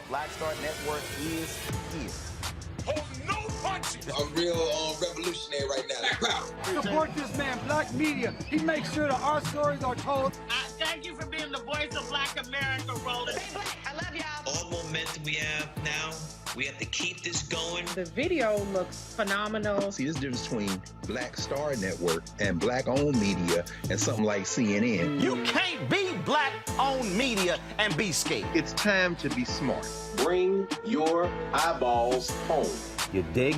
Black Star Network is here. Oh, no punches! I'm real revolutionary right now. Support this man, Black Media. He makes sure that our stories are told. Thank you for being the voice of Black America, Roland. Stay black. I love y'all. All momentum we have now, we have to keep this going. The video looks phenomenal. See, there's a difference between Black Star Network and Black-owned media and something like CNN. You can't be Black-owned media and be scared. It's time to be smart. Bring your eyeballs home. You dig?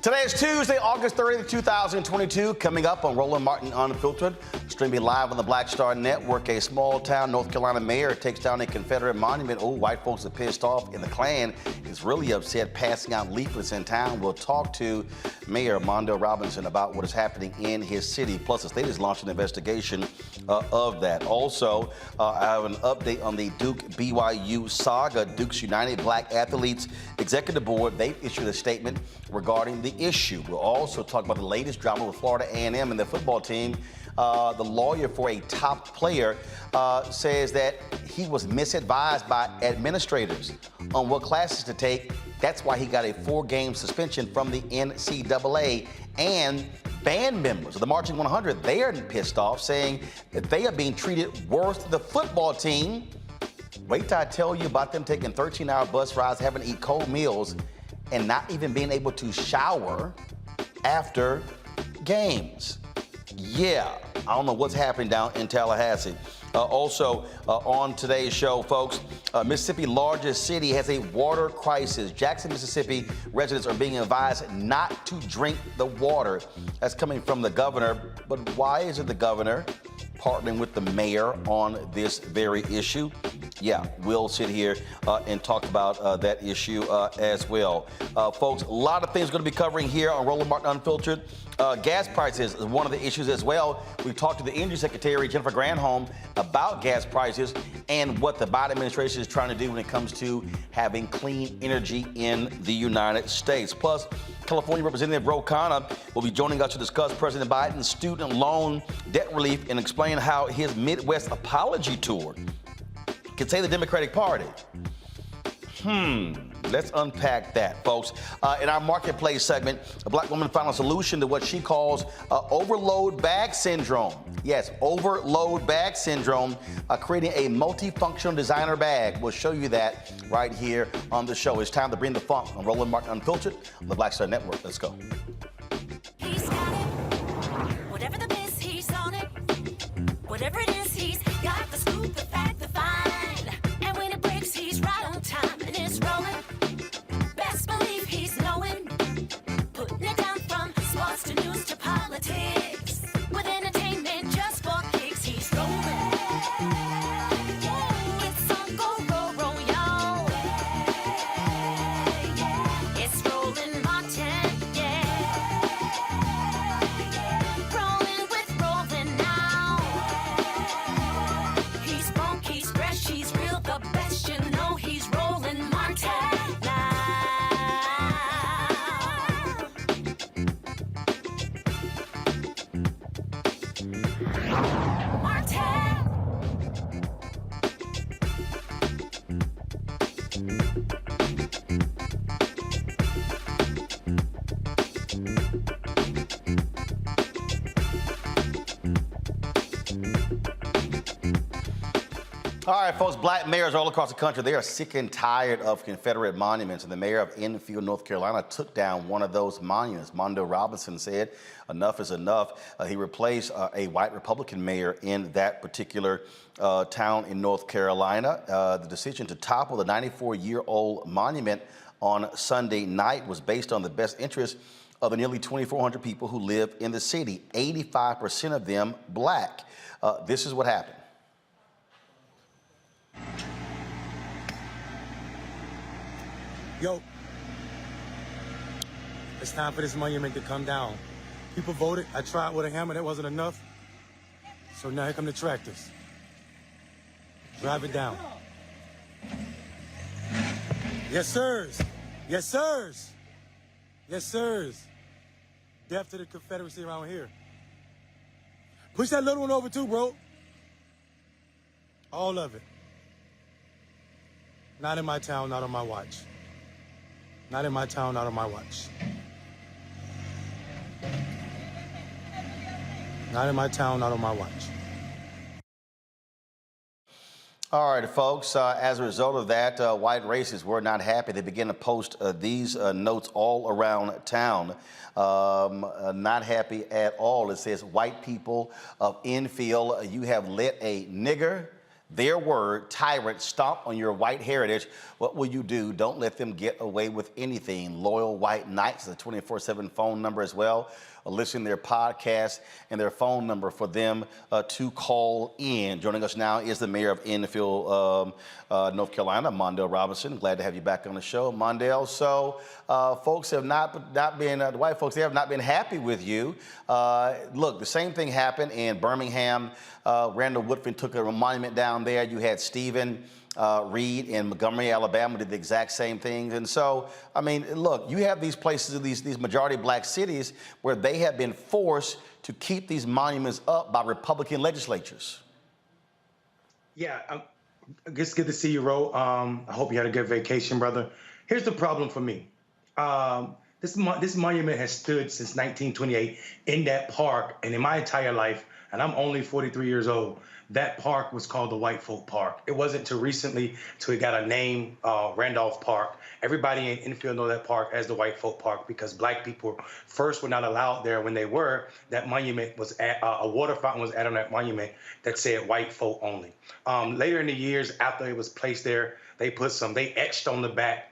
Today is Tuesday, August 30th, 2022. Coming up on Roland Martin Unfiltered, streaming live on the Black Star Network. A small town North Carolina mayor takes down a Confederate monument. Oh, white folks are pissed off, and the Klan is really upset, passing out leaflets in town. We'll talk to Mayor Mondale Robinson about what is happening in his city. Plus, the state has launched an investigation of that. Also, I have an update on the Duke BYU saga. Duke's United Black Athletes Executive Board, they issued a statement regarding the issue. We'll also talk about the latest drama with Florida A&M and the football team. The lawyer for a top player says that he was misadvised by administrators on what classes to take. That's why he got a 4-game suspension from the NCAA. And band members of the Marching 100, they are pissed off, saying that they are being treated worse than the football team. Wait till I tell you about them taking 13-hour bus rides, having to eat cold meals, and not even being able to shower after games. Yeah, I don't know what's happening down in Tallahassee. Also, on today's show, folks, Mississippi's largest city has a water crisis. Jackson, Mississippi residents are being advised not to drink the water. That's coming from the governor. But why isn't the governor partnering with the mayor on this very issue? Yeah, we'll sit here and talk about that issue as well. Folks, a lot of things going to be covering here on Roland Martin Unfiltered. Gas prices is one of the issues as well. We talked to the Energy Secretary, Jennifer Granholm, about gas prices and what the Biden administration is trying to do when it comes to having clean energy in the United States. Plus, California Representative Khanna will be joining us to discuss President Biden's student loan debt relief and explain how his Midwest apology tour can save the Democratic Party. Let's unpack that, folks. In our marketplace segment, a black woman found a solution to what she calls overload bag syndrome. Yes, overload bag syndrome, creating a multifunctional designer bag. We'll show you that right here on the show. It's time to bring the funk on Roland Martin Unfiltered on the Black Star Network. Let's go. He's got it. Whatever the miss, he's on it. Whatever it is, he's got the scoop, the fact, the find. And when it breaks, he's right on time and it's rolling. Best believe he's knowing. Putting it down from sports to news to politics. With entertainment just for kicks, he's rolling. It's on Go Roll Roll, y'all. It's Roland Martin, yeah. Rolling with Roland now. He's funk, he's fresh, he's real, the best, you know he's Roland Martin now. Martin. All right, folks, black mayors all across the country, they are sick and tired of Confederate monuments, and the mayor of Enfield, North Carolina, took down one of those monuments. Mondale Robinson said enough is enough. He replaced a white Republican mayor in that particular town in North Carolina. The decision to topple the 94-year-old monument on Sunday night was based on the best interest of the nearly 2,400 people who live in the city, 85% of them black. This is what happened. Yo, it's time for this monument to come down. People voted. I tried with a hammer. That wasn't enough. So now here come the tractors. Drive it down. Yes, sirs. Yes, sirs. Yes, sirs. Death to the Confederacy around here. Push that little one over too, bro. All of it. Not in my town, not on my watch. Not in my town, not on my watch. Not in my town, not on my watch. All right, folks, as a result of that, white racists were not happy. They began to post these notes all around town. Not happy at all. It says, white people of Enfield, you have let a nigger, their word, tyrant, stomp on your white heritage. What will you do? Don't let them get away with anything. Loyal White Knights, the 24/7 phone number as well. Listen to their podcast and their phone number for them to call in. Joining us now is the mayor of Enfield, North Carolina, Mondale Robinson. Glad to have you back on the show, Mondale. So folks have not been, the white folks, they have not been happy with you. Look, the same thing happened in Birmingham. Randall Woodfin took a monument down there. You had Stephen Reed in Montgomery, Alabama did the exact same thing. And so, I mean, look, you have these places, these majority black cities where they have been forced to keep these monuments up by Republican legislatures. Yeah, it's good to see you, Ro. I hope you had a good vacation, brother. Here's the problem for me. This monument has stood since 1928 in that park, and in my entire life, and I'm only 43 years old, that park was called the White Folk Park. It wasn't too recently till it got a name, Randolph Park. Everybody in Enfield know that park as the White Folk Park because black people first were not allowed there. When they were, that monument was at, a water fountain was added on that monument that said white folk only. Later in the years, after it was placed there, they etched on the back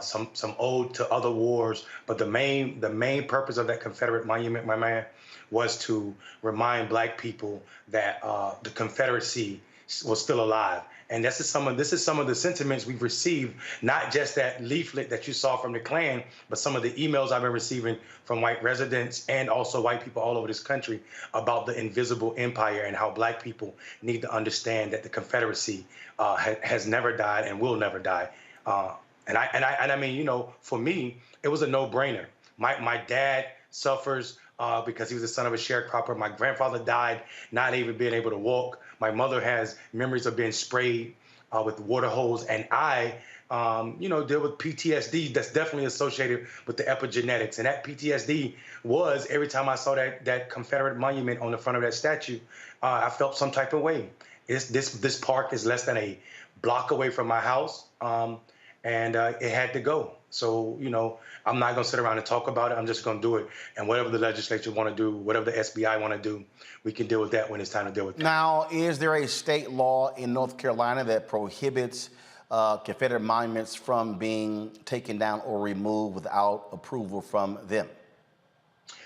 some ode to other wars. But the main purpose of that Confederate monument, my man, was to remind black people that the Confederacy was still alive. And this is some of the sentiments we've received, not just that leaflet that you saw from the Klan, but some of the emails I've been receiving from white residents and also white people all over this country about the invisible empire and how black people need to understand that the Confederacy has never died and will never die. And I mean, you know, for me, it was a no-brainer. My dad suffers because he was the son of a sharecropper. My grandfather died not even being able to walk. My mother has memories of being sprayed with water hose. And I, you know, deal with PTSD that's definitely associated with the epigenetics. And that PTSD was every time I saw that Confederate monument on the front of that statue, I felt some type of way. This park is less than a block away from my house. And it had to go. So, you know, I'm not going to sit around and talk about it. I'm just going to do it. And whatever the legislature want to do, whatever the SBI want to do, we can deal with that when it's time to deal with that. Now, is there a state law in North Carolina that prohibits Confederate monuments from being taken down or removed without approval from them?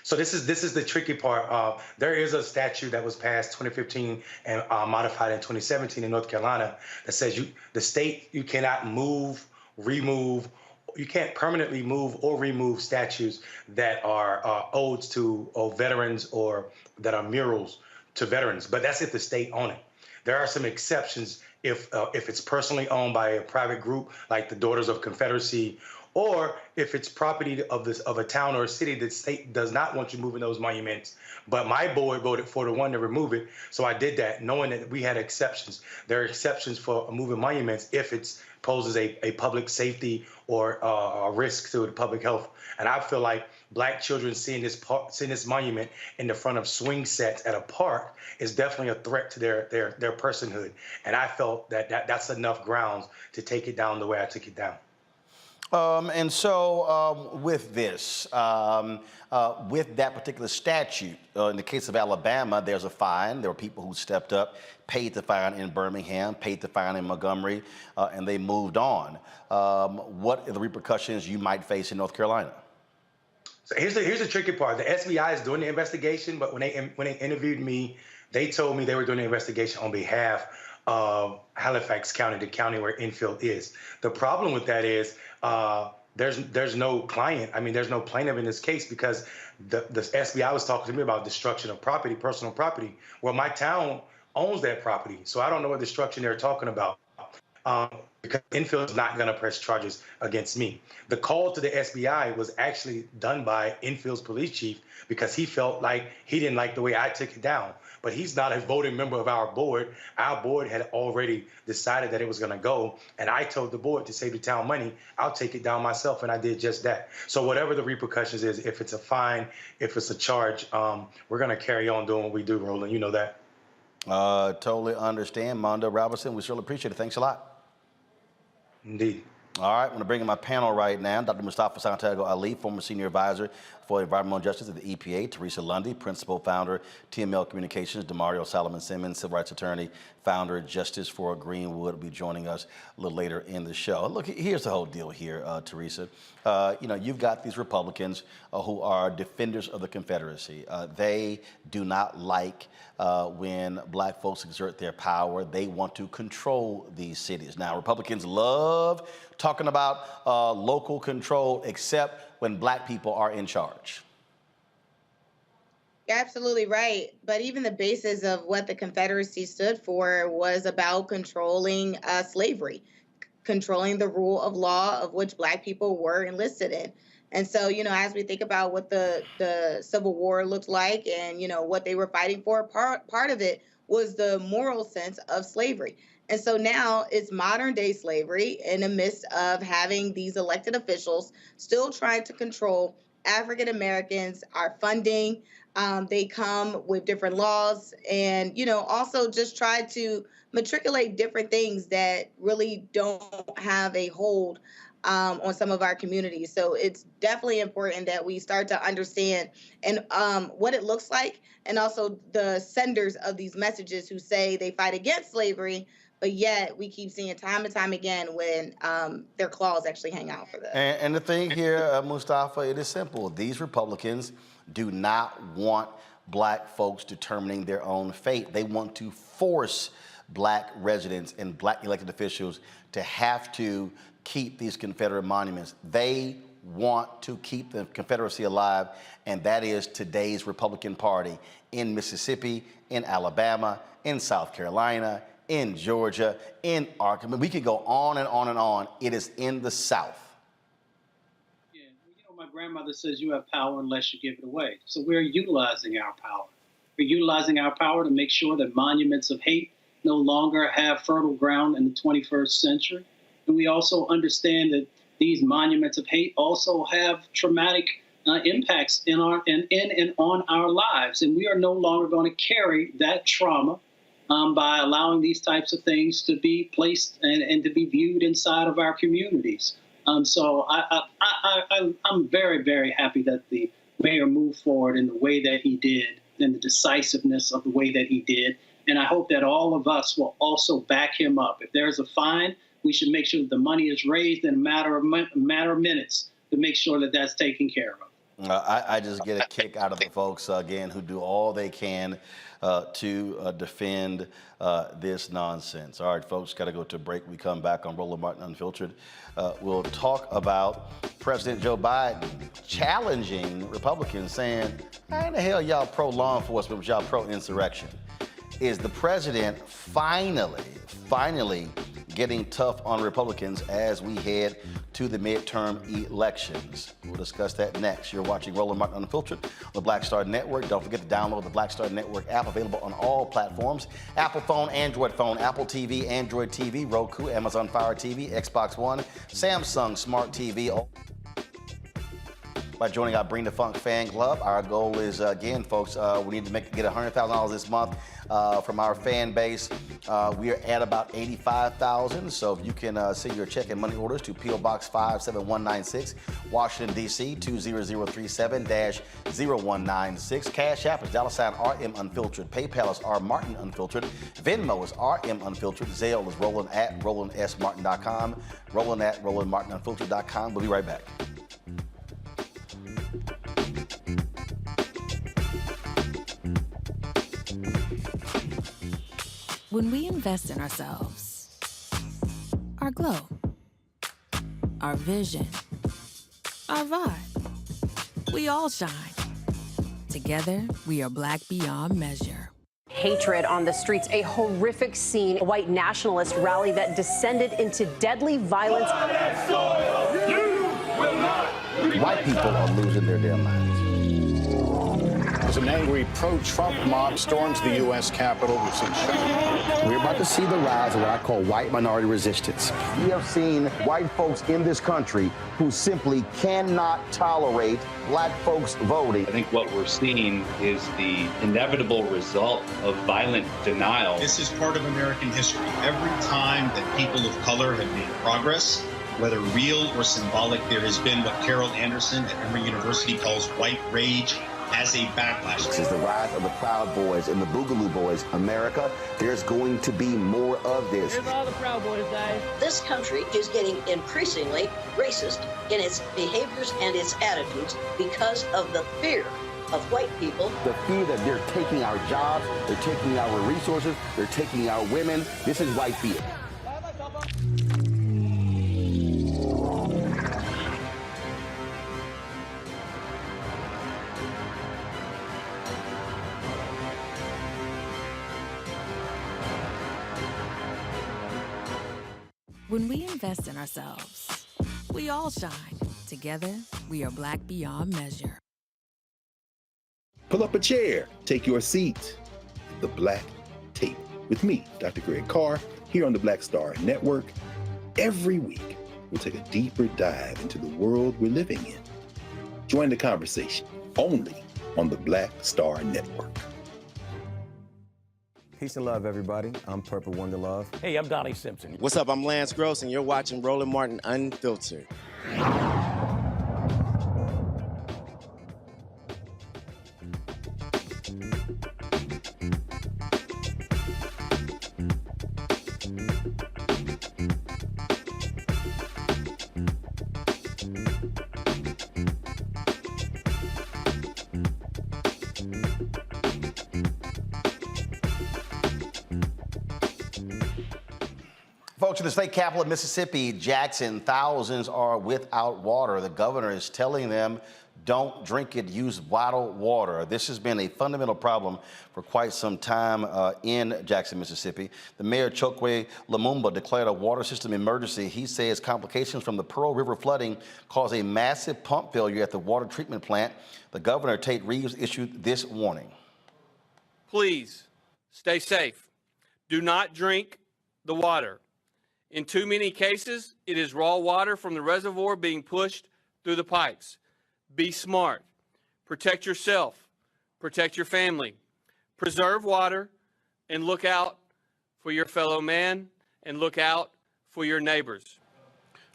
So this is the tricky part. There is a statute that was passed 2015 and modified in 2017 in North Carolina that says the state cannot move, remove, you can't permanently move or remove statues that are odes to veterans or that are murals to veterans. But that's if the state own it. There are some exceptions if it's personally owned by a private group like the Daughters of Confederacy, or if it's property of a town or a city, the state does not want you moving those monuments. But my board voted 4-1 to remove it, so I did that, knowing that we had exceptions. There are exceptions for moving monuments if it poses a public safety or a risk to the public health. And I feel like black children seeing this monument in the front of swing sets at a park is definitely a threat to their personhood. And I felt that's enough grounds to take it down the way I took it down. And so with this, with that particular statute, in the case of Alabama, there's a fine. There were people who stepped up, paid the fine in Birmingham, paid the fine in Montgomery, and they moved on. What are the repercussions you might face in North Carolina? So here's the tricky part. The SBI is doing the investigation, but when they interviewed me, they told me they were doing the investigation on behalf of Halifax County, the county where Enfield is. The problem with that is there's no client. I mean, there's no plaintiff in this case because the SBI was talking to me about destruction of property, personal property. Well, my town owns that property. So I don't know what destruction they're talking about. Because Infield is not going to press charges against me. The call to the SBI was actually done by Infield's police chief because he felt like he didn't like the way I took it down. But he's not a voting member of our board. Our board had already decided that it was going to go. And I told the board to save the town money, I'll take it down myself. And I did just that. So whatever the repercussions is, if it's a fine, if it's a charge, we're going to carry on doing what we do, Roland. You know that. Totally understand. Mondo Robinson, we surely appreciate it. Thanks a lot. Indeed. All right, I'm going to bring in my panel right now. Dr. Mustafa Santiago Ali, former senior advisor for environmental justice at the EPA. Teresa Lundy, principal founder, TML Communications. Demario Solomon Simmons, civil rights attorney, founder, Justice for Greenwood, will be joining us a little later in the show. Look, here's the whole deal here, Teresa. You've got these Republicans who are defenders of the Confederacy. They do not like when black folks exert their power. They want to control these cities. Now, Republicans love talking about local control, except when black people are in charge. You're absolutely right. But even the basis of what the Confederacy stood for was about controlling slavery, controlling the rule of law of which black people were enlisted in. And so, as we think about what the Civil War looked like and, what they were fighting for, part of it was the moral sense of slavery. And so now it's modern day slavery in the midst of having these elected officials still trying to control African Americans, our funding. They come with different laws and, also just try to matriculate different things that really don't have a hold on some of our communities. So it's definitely important that we start to understand and what it looks like, and also the senders of these messages who say they fight against slavery, but yet we keep seeing time and time again when their claws actually hang out for this. And the thing here, Mustafa, it is simple. These Republicans do not want black folks determining their own fate. They want to force black residents and black elected officials to have to keep these Confederate monuments. They want to keep the Confederacy alive, and that is today's Republican Party in Mississippi, in Alabama, in South Carolina, in Georgia, in Arkansas. We could go on and on and on. It is in the South. Yeah, my grandmother says you have power unless you give it away. So we're utilizing our power. We're utilizing our power to make sure that monuments of hate no longer have fertile ground in the 21st century. And we also understand that these monuments of hate also have traumatic impacts in our and on our lives. And we are no longer going to carry that trauma by allowing these types of things to be placed and to be viewed inside of our communities. So I'm very, very happy that the mayor moved forward in the way that he did and the decisiveness of the way that he did. And I hope that all of us will also back him up. If there's a fine, we should make sure that the money is raised in a matter of minutes to make sure that that's taken care of. I just get a kick out of the folks, again, who do all they can to defend this nonsense. All right, folks, got to go to a break. We come back on Roland Martin Unfiltered. We'll talk about President Joe Biden challenging Republicans, saying, how in the hell y'all pro-law enforcement, but y'all pro-insurrection? Is the president finally getting tough on Republicans as we head to the midterm elections? We'll discuss that next. You're watching Roland Martin Unfiltered on the Black Star Network. Don't forget to download the Black Star Network app, available on all platforms: Apple phone, Android phone, Apple TV, Android TV, Roku, Amazon Fire TV, Xbox One, Samsung Smart TV. By joining our Bring the Funk fan club. Our goal is, again, folks, we need to get $100,000 this month from our fan base. We are at about 85,000. So if you can send your check and money orders to P.O. Box 57196, Washington, D.C. 20037-0196. Cash App is $RM Unfiltered. PayPal is R Martin Unfiltered. Venmo is RM Unfiltered. Zelle is Roland at RolandSMartin.com. Roland at RolandMartinUnfiltered.com. We'll be right back. When we invest in ourselves, our glow, our vision, our vibe, we all shine. Together, we are black beyond measure. hatred on the streets, a horrific scene, a white nationalist rally that descended into deadly violence. White people are losing their damn minds. As an angry pro-Trump mob storms the U.S. Capitol, we've seen We're about to see the rise of what I call white minority resistance. We have seen white folks in this country who simply cannot tolerate black folks voting. I think what we're seeing is the inevitable result of violent denial. This is part of American history. Every time that people of color have made progress, whether real or symbolic, there has been what Carol Anderson at Emory University calls white rage as a backlash. This is the rise of the Proud Boys and the Boogaloo Boys. America, there's going to be more of this. Here's all the Proud Boys, guys. This country is getting increasingly racist in its behaviors and its attitudes because of the fear of white people. The fear that they're taking our jobs, they're taking our resources, they're taking our women. This is white fear. When we invest in ourselves, we all shine. Together, we are Black beyond measure. Pull up a chair, take your seat. The Black Tape with me, Dr. Greg Carr, here on the Black Star Network. Every week, we'll take a deeper dive into the world we're living in. Join the conversation only on the Black Star Network. Peace and love, everybody. I'm Purple Wonder Love. Hey, I'm Donnie Simpson. What's up? I'm Lance Gross, and you're watching Roland Martin Unfiltered. Folks, in the state capital of Mississippi, Jackson, thousands are without water. The governor is telling them, don't drink it, use bottled water. This has been a fundamental problem for quite some time in Jackson, Mississippi. The mayor, Chokwe Lumumba, declared a water system emergency. He says complications from the Pearl River flooding caused a massive pump failure at the water treatment plant. The governor, Tate Reeves, issued this warning. Please stay safe. Do not drink the water. In too many cases, it is raw water from the reservoir being pushed through the pipes. Be smart. Protect yourself. Protect your family. Preserve water and look out for your fellow man and look out for your neighbors.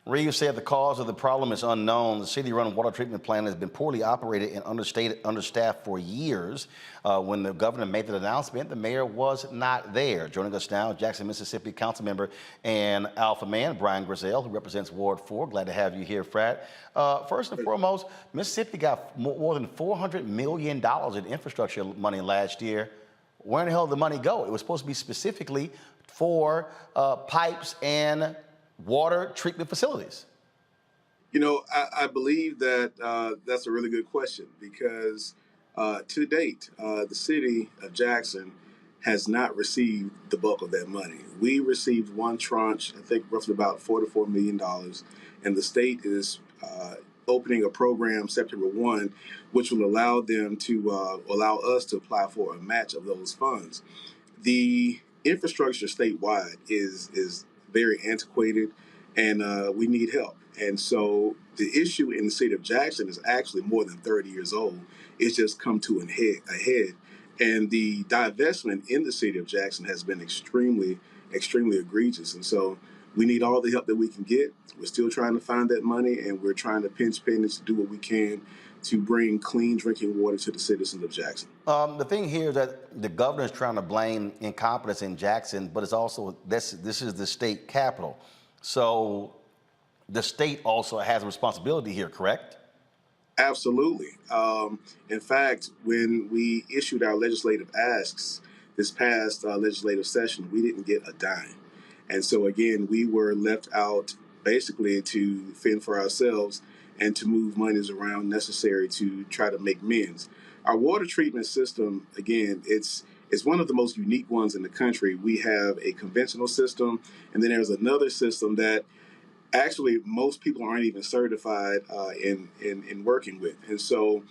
Reeves said the cause of the problem is unknown. The city-run water treatment plant has been poorly operated and understaffed for years. When the governor made that announcement, the mayor was not there. Joining us now, Jackson, Mississippi council member and Alpha man, Brian Grizzell, who represents Ward 4. Glad to have you here, Frat. First and foremost, Mississippi got more than $400 million in infrastructure money last year. Where in the hell did the money go? It was supposed to be specifically for pipes and water treatment facilities. You know, I believe that that's a really good question because to date, the city of Jackson has not received the bulk of that money. We received one tranche, I think roughly about $4 million, and the state is opening a program September 1, which will allow them to allow us to apply for a match of those funds. The infrastructure statewide is very antiquated, and we need help. And so the issue in the city of Jackson is actually more than 30 years old. It's just come to a head. And the divestment in the city of Jackson has been extremely egregious. And so we need all the help that we can get. We're still trying to find that money, and we're trying to pinch pennies to do what we can to bring clean drinking water to the citizens of Jackson. The thing here is that the governor is trying to blame incompetence in Jackson, but it's also, this is the state capital. So the state also has a responsibility here, correct? Absolutely. In fact, when we issued our legislative asks this past legislative session, we didn't get a dime. And so again, we were left out basically to fend for ourselves and to move monies around necessary to try to make amends. Our water treatment system, again, it's It's one of the most unique ones in the country. We have a conventional system, and then there's another system that actually most people aren't even certified in working with. And so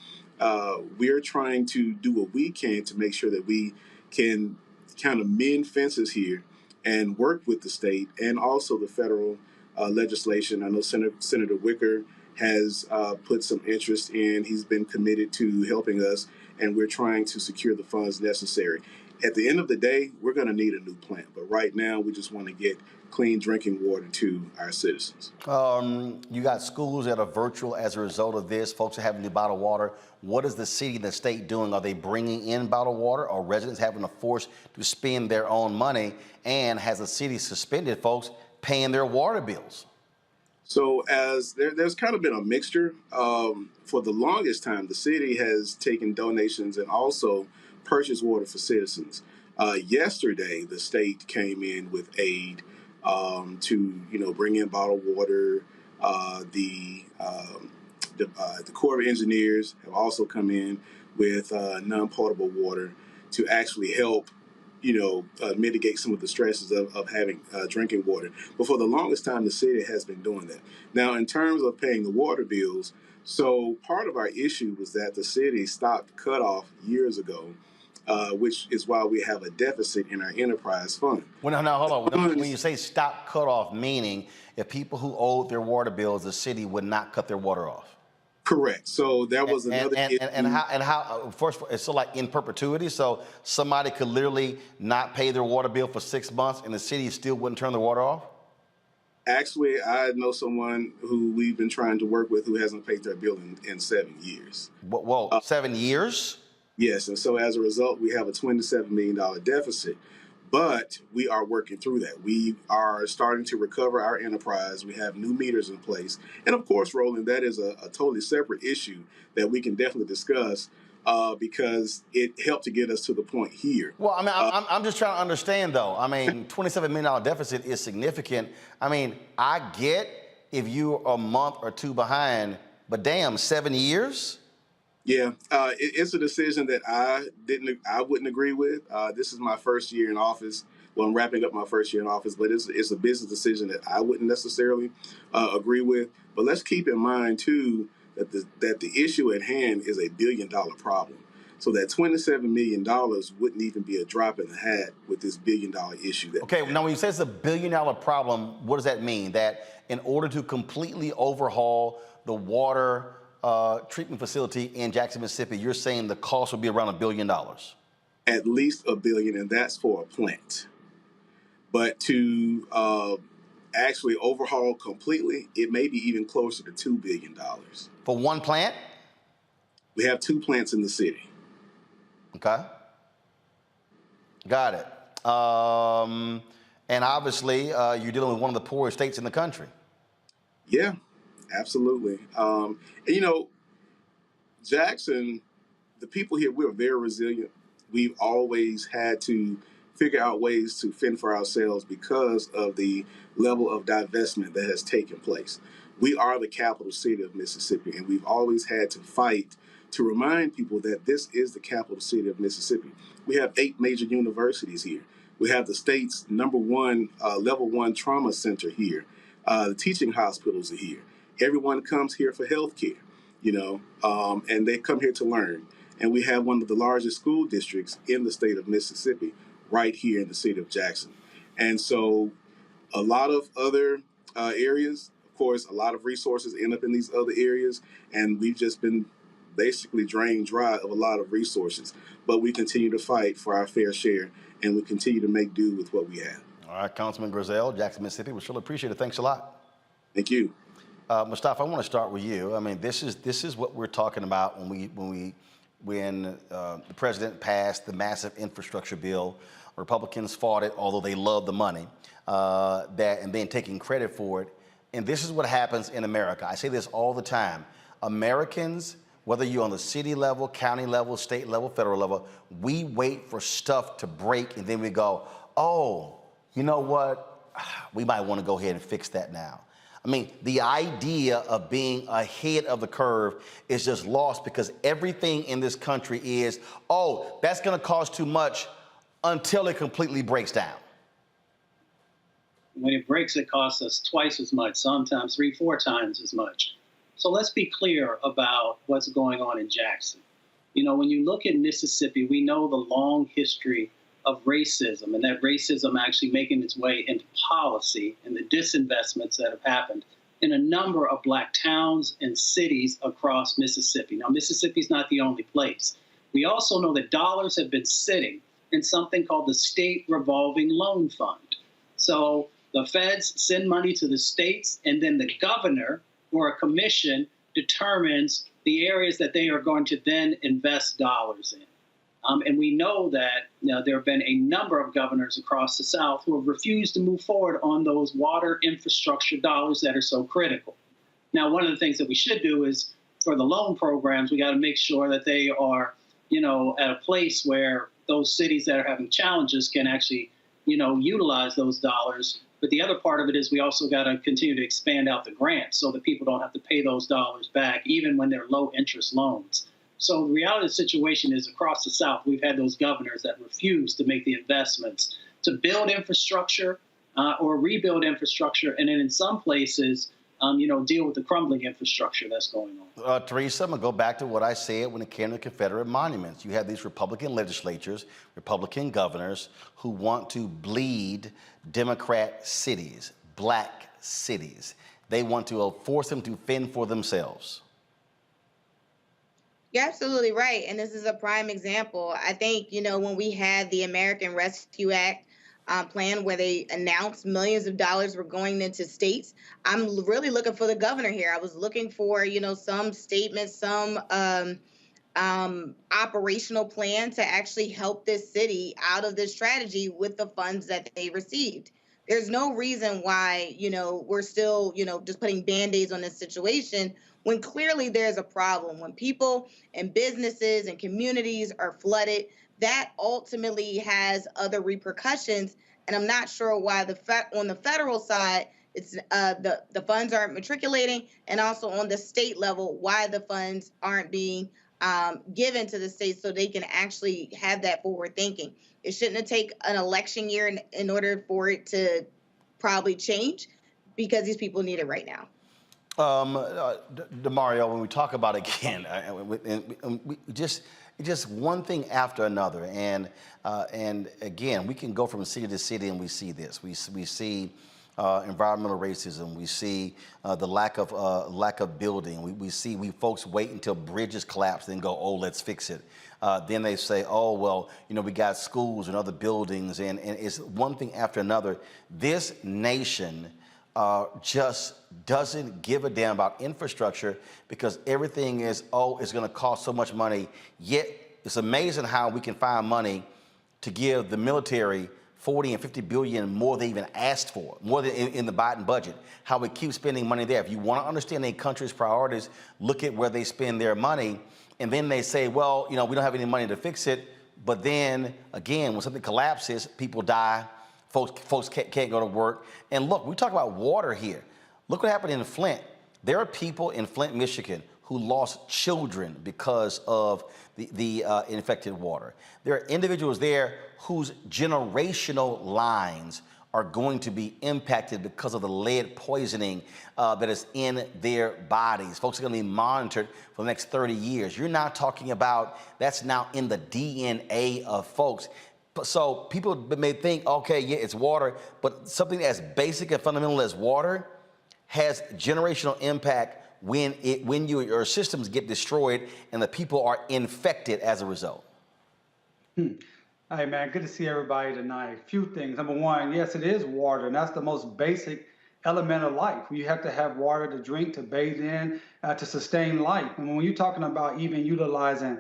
we're trying to do what we can to make sure that we can kind of mend fences here and work with the state and also the federal legislation. I know Senator Wicker has put some interest in. He's been committed to helping us, and we're trying to secure the funds necessary. At the end of the day, we're going to need a new plant. But right now, we just want to get clean drinking water to our citizens. You got schools that are virtual as a result of this. Folks are having to bottle water. What is the city and the state doing? Are they bringing in bottled water, or residents having to force to spend their own money? And has the city suspended folks paying their water bills? So as there's kind of been a mixture. For the longest time, the city has taken donations and also purchased water for citizens. Yesterday, the state came in with aid to bring in bottled water. The Corps of Engineers have also come in with non-potable water to actually help mitigate some of the stresses of having drinking water. But for the longest time, the city has been doing that. Now, in terms of paying the water bills, so part of our issue was that the city stopped cutoff years ago, which is why we have a deficit in our enterprise fund. Well, now, hold on. When you say stop cutoff, meaning if people who owed their water bills, the city would not cut their water off. Correct. So that was another issue. And how first, it's so like in perpetuity. So somebody could literally not pay their water bill for 6 months and the city still wouldn't turn the water off? Actually, I know someone who we've been trying to work with who hasn't paid their bill in 7 years. Whoa, 7 years? Yes. And so as a result, we have a $27 million deficit. But we are working through that. We are starting to recover our enterprise. We have new meters in place. And of course, Roland, that is a totally separate issue that we can definitely discuss because it helped to get us to the point here. Well, I mean, I'm just trying to understand, though. I mean, $27 million deficit is significant. I mean, I get if you're a month or two behind, but damn, 7 years? Yeah, it's a decision that I wouldn't agree with. This is my first year in office. Well, I'm wrapping up my first year in office, but it's a business decision that I wouldn't necessarily agree with. But let's keep in mind too that the issue at hand is $1 billion problem. So that $27 million wouldn't even be a drop in the hat with this $1 billion issue. Okay, now when you say it's $1 billion problem, what does that mean? That in order to completely overhaul the water treatment facility in Jackson, Mississippi, you're saying the cost would be around $1 billion? At least $1 billion, and that's for a plant. But to actually overhaul completely, it may be even closer to $2 billion. For one plant? We have 2 plants in the city. Okay. Got it. And obviously, you're dealing with one of the poorest states in the country. Yeah. Absolutely. And Jackson, the people here, we're very resilient. We've always had to figure out ways to fend for ourselves because of the level of divestment that has taken place. We are the capital city of Mississippi, and we've always had to fight to remind people that this is the capital city of Mississippi. We have 8 major universities here. We have the state's #1 level 1 trauma center here. The teaching hospitals are here. Everyone comes here for health care, and they come here to learn. And we have one of the largest school districts in the state of Mississippi right here in the city of Jackson. And so a lot of other areas, of course, a lot of resources end up in these other areas, and we've just been basically drained dry of a lot of resources. But we continue to fight for our fair share, and we continue to make do with what we have. All right, Councilman Grizzell, Jackson, Mississippi, we surely appreciate it. Thanks a lot. Thank you. Mustafa, I want to start with you. I mean, this is what we're talking about when the president passed the massive infrastructure bill. Republicans fought it, although they love the money, and then taking credit for it. And this is what happens in America. I say this all the time. Americans, whether you're on the city level, county level, state level, federal level, we wait for stuff to break, and then we go, oh, you know what? We might want to go ahead and fix that now. I mean, the idea of being ahead of the curve is just lost because everything in this country is, oh, that's going to cost too much. until it completely breaks down. When it breaks, it costs us twice as much, sometimes 3-4 times as much. So let's be clear about what's going on in Jackson. You know, when you look at Mississippi, we know the long history of racism, and that racism actually making its way into policy and the disinvestments that have happened in a number of Black towns and cities across Mississippi. Now, Mississippi's not the only place. We also know that dollars have been sitting in something called the State Revolving Loan Fund. So the feds send money to the states, and then the governor or a commission determines the areas that they are going to then invest dollars in. And we know that there have been a number of governors across the South who have refused to move forward on those water infrastructure dollars that are so critical. Now, one of the things that we should do is for the loan programs, we got to make sure that they are, at a place where those cities that are having challenges can actually, utilize those dollars. But the other part of it is we also got to continue to expand out the grants so that people don't have to pay those dollars back, even when they're low interest loans. So the reality of the situation is across the South, we've had those governors that refuse to make the investments to build infrastructure or rebuild infrastructure, and then in some places, deal with the crumbling infrastructure that's going on. Teresa, I'm going to go back to what I said when it came to Confederate monuments. You have these Republican legislatures, Republican governors who want to bleed Democrat cities, Black cities. They want to force them to fend for themselves. You're absolutely right. And this is a prime example. I think, when we had the American Rescue Act plan where they announced millions of dollars were going into states, I'm really looking for the governor here. I was looking for, some statements, some operational plan to actually help this city out of this strategy with the funds that they received. There's no reason why, we're still, just putting Band-Aids on this situation when clearly there's a problem. When people and businesses and communities are flooded, that ultimately has other repercussions. And I'm not sure why on the federal side, it's the funds aren't matriculating, and also on the state level, why the funds aren't being given to the states so they can actually have that forward thinking. It shouldn't have taken an election year in order for it to probably change, because these people need it right now. DeMario, when we talk about again, we just one thing after another, and again, we can go from city to city and we see this. We see environmental racism. We see the lack of building. We see folks wait until bridges collapse, then go, oh, let's fix it. Then they say, oh, well, we got schools and other buildings, and it's one thing after another. This nation just doesn't give a damn about infrastructure, because everything is, it's going to cost so much money. Yet it's amazing how we can find money to give the military 40 and 50 billion more than even asked for, more than in the Biden budget. How we keep spending money there. If you want to understand a country's priorities, look at where they spend their money, and then they say, well, we don't have any money to fix it. But then again, when something collapses, people die. Folks can't go to work. And look, we talk about water here. Look what happened in Flint. There are people in Flint, Michigan, who lost children because of the infected water. There are individuals there whose generational lines are going to be impacted because of the lead poisoning that is in their bodies. Folks are going to be monitored for the next 30 years. You're now talking about that's now in the DNA of folks. So people may think, okay, yeah, it's water, but something as basic and fundamental as water has generational impact when your systems get destroyed and the people are infected as a result. Hey, man, good to see everybody tonight. A few things. Number one, yes, it is water, and that's the most basic element of life. You have to have water to drink, to bathe in, to sustain life. And when you're talking about even utilizing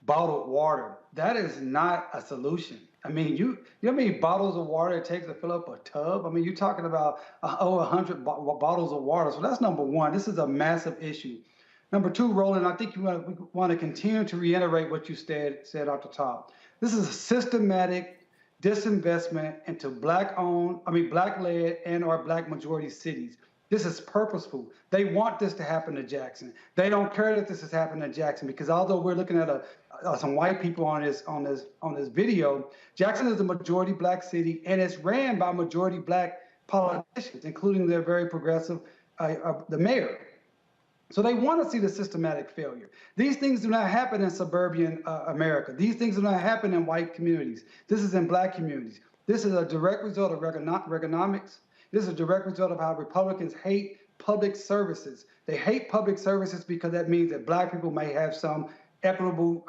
bottled water, that is not a solution. I mean, you know how many bottles of water it takes to fill up a tub? I mean, you're talking about 100 bottles of water. So that's number one. This is a massive issue. Number two, Roland, I think we want to continue to reiterate what you said off the top. This is a systematic disinvestment into Black-led and or Black majority cities. This is purposeful. They want this to happen to Jackson. They don't care that this is happening to Jackson, because although we're looking at some white people on this video. Jackson is a majority black city, and it's ran by majority black politicians, including their very progressive, the mayor. So they want to see the systematic failure. These things do not happen in suburban America. These things do not happen in white communities. This is in black communities. This is a direct result of Reaganomics. This is a direct result of how Republicans hate public services. They hate public services because that means that black people may have some equitable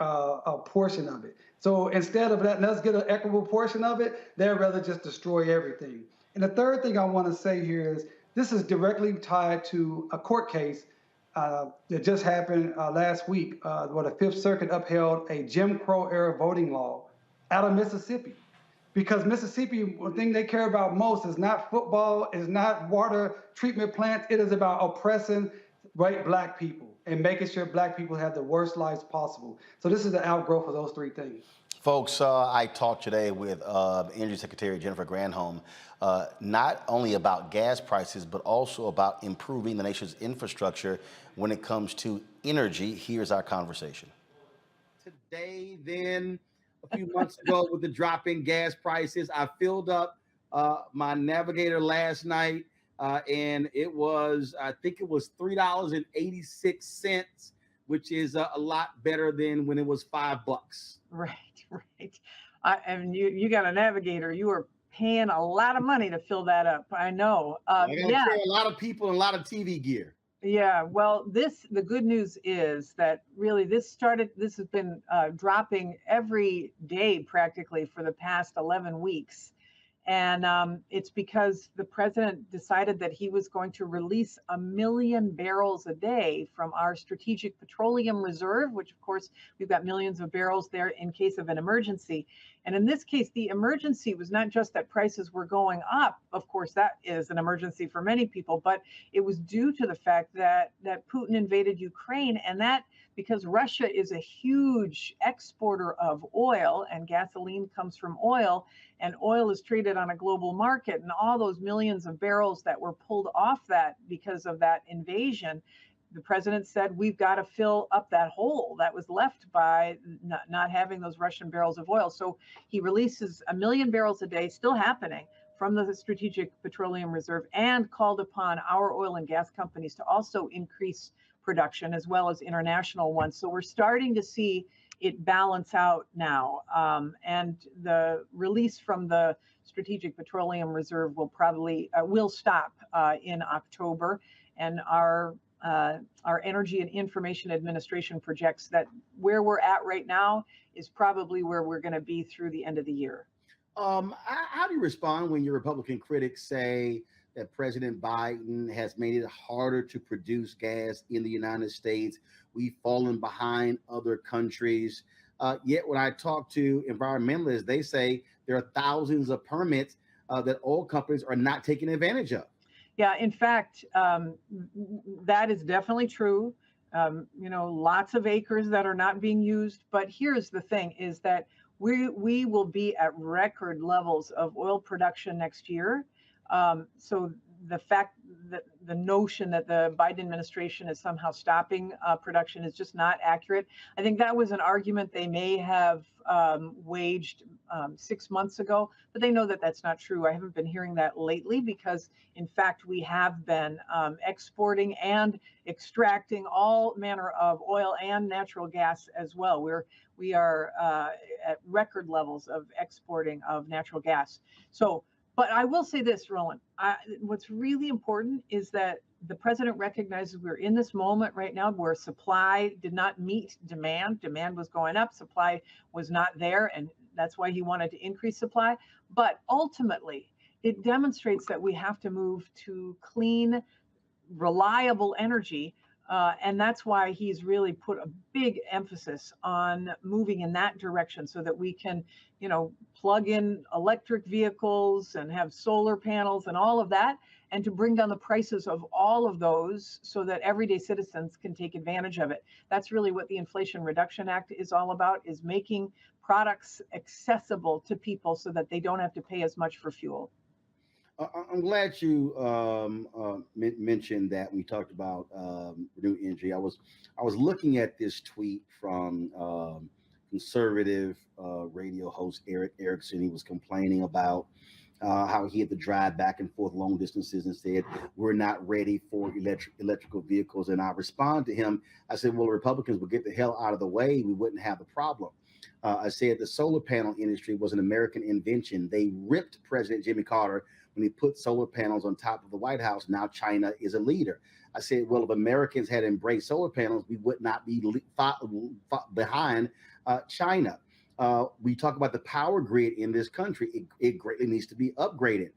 portion of it. So instead of letting us get an equitable portion of it, they'd rather just destroy everything. And the third thing I want to say here is this is directly tied to a court case that just happened last week, where the Fifth Circuit upheld a Jim Crow era voting law out of Mississippi. Because Mississippi, the thing they care about most is not football, is not water treatment plants. It is about oppressing white black people and making sure black people have the worst lives possible. So this is the outgrowth of those three things. Folks, I talked today with Energy Secretary Jennifer Granholm, not only about gas prices, but also about improving the nation's infrastructure when it comes to energy. Here's our conversation. Today, then, a few months ago with the drop in gas prices, I filled up my Navigator last night, and it was, I think it was $3.86, which is a lot better than when it was $5. Right. And you got a Navigator. You were paying a lot of money to fill that up. I know. I carry a lot of people and a lot of TV gear. Yeah. Well, the good news is that really this has been dropping every day practically for the past 11 weeks. And it's because the president decided that he was going to release 1 million barrels a day from our strategic petroleum reserve, which of course we've got millions of barrels there in case of an emergency. And in this case, the emergency was not just that prices were going up. Of course, that is an emergency for many people, but it was due to the fact that Putin invaded Ukraine, and that because Russia is a huge exporter of oil, and gasoline comes from oil, and oil is traded on a global market, and all those millions of barrels that were pulled off that because of that invasion, the president said, we've got to fill up that hole that was left by not having those Russian barrels of oil. So he releases 1 million barrels a day, still happening, from the Strategic Petroleum Reserve, and called upon our oil and gas companies to also increase production as well as international ones. So we're starting to see it balance out now. And the release from the Strategic Petroleum Reserve will probably will stop in October. And our Energy and Information Administration projects that where we're at right now is probably where we're going to be through the end of the year. How do you respond when your Republican critics say that President Biden has made it harder to produce gas in the United States? We've fallen behind other countries. Yet when I talk to environmentalists, they say there are thousands of permits that oil companies are not taking advantage of. Yeah, in fact, that is definitely true. Lots of acres that are not being used. But here's the thing is that we will be at record levels of oil production next year. So the fact that the notion that the Biden administration is somehow stopping production is just not accurate. I think that was an argument they may have waged 6 months ago, but they know that that's not true. I haven't been hearing that lately because, in fact, we have been exporting and extracting all manner of oil and natural gas as well. We are at record levels of exporting of natural gas. But I will say this, Roland, what's really important is that the president recognizes we're in this moment right now where supply did not meet demand. Demand was going up, supply was not there, and that's why he wanted to increase supply. But ultimately, it demonstrates that we have to move to clean, reliable energy. And that's why he's really put a big emphasis on moving in that direction so that we can, plug in electric vehicles and have solar panels and all of that, and to bring down the prices of all of those so that everyday citizens can take advantage of it. That's really what the Inflation Reduction Act is all about, is making products accessible to people so that they don't have to pay as much for fuel. I'm glad you mentioned that we talked about renewable energy. I was looking at this tweet from conservative radio host, Eric Erickson. He was complaining about how he had to drive back and forth long distances and said, we're not ready for electrical vehicles. And I responded to him. I said, well, Republicans would get the hell out of the way. We wouldn't have the problem. I said the solar panel industry was an American invention. They ripped President Jimmy Carter when he put solar panels on top of the White House. Now China is a leader. I said, well, if Americans had embraced solar panels, we would not be behind China. We talk about the power grid in this country. It greatly needs to be upgraded.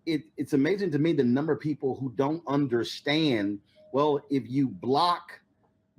It's amazing to me the number of people who don't understand. Well, if you block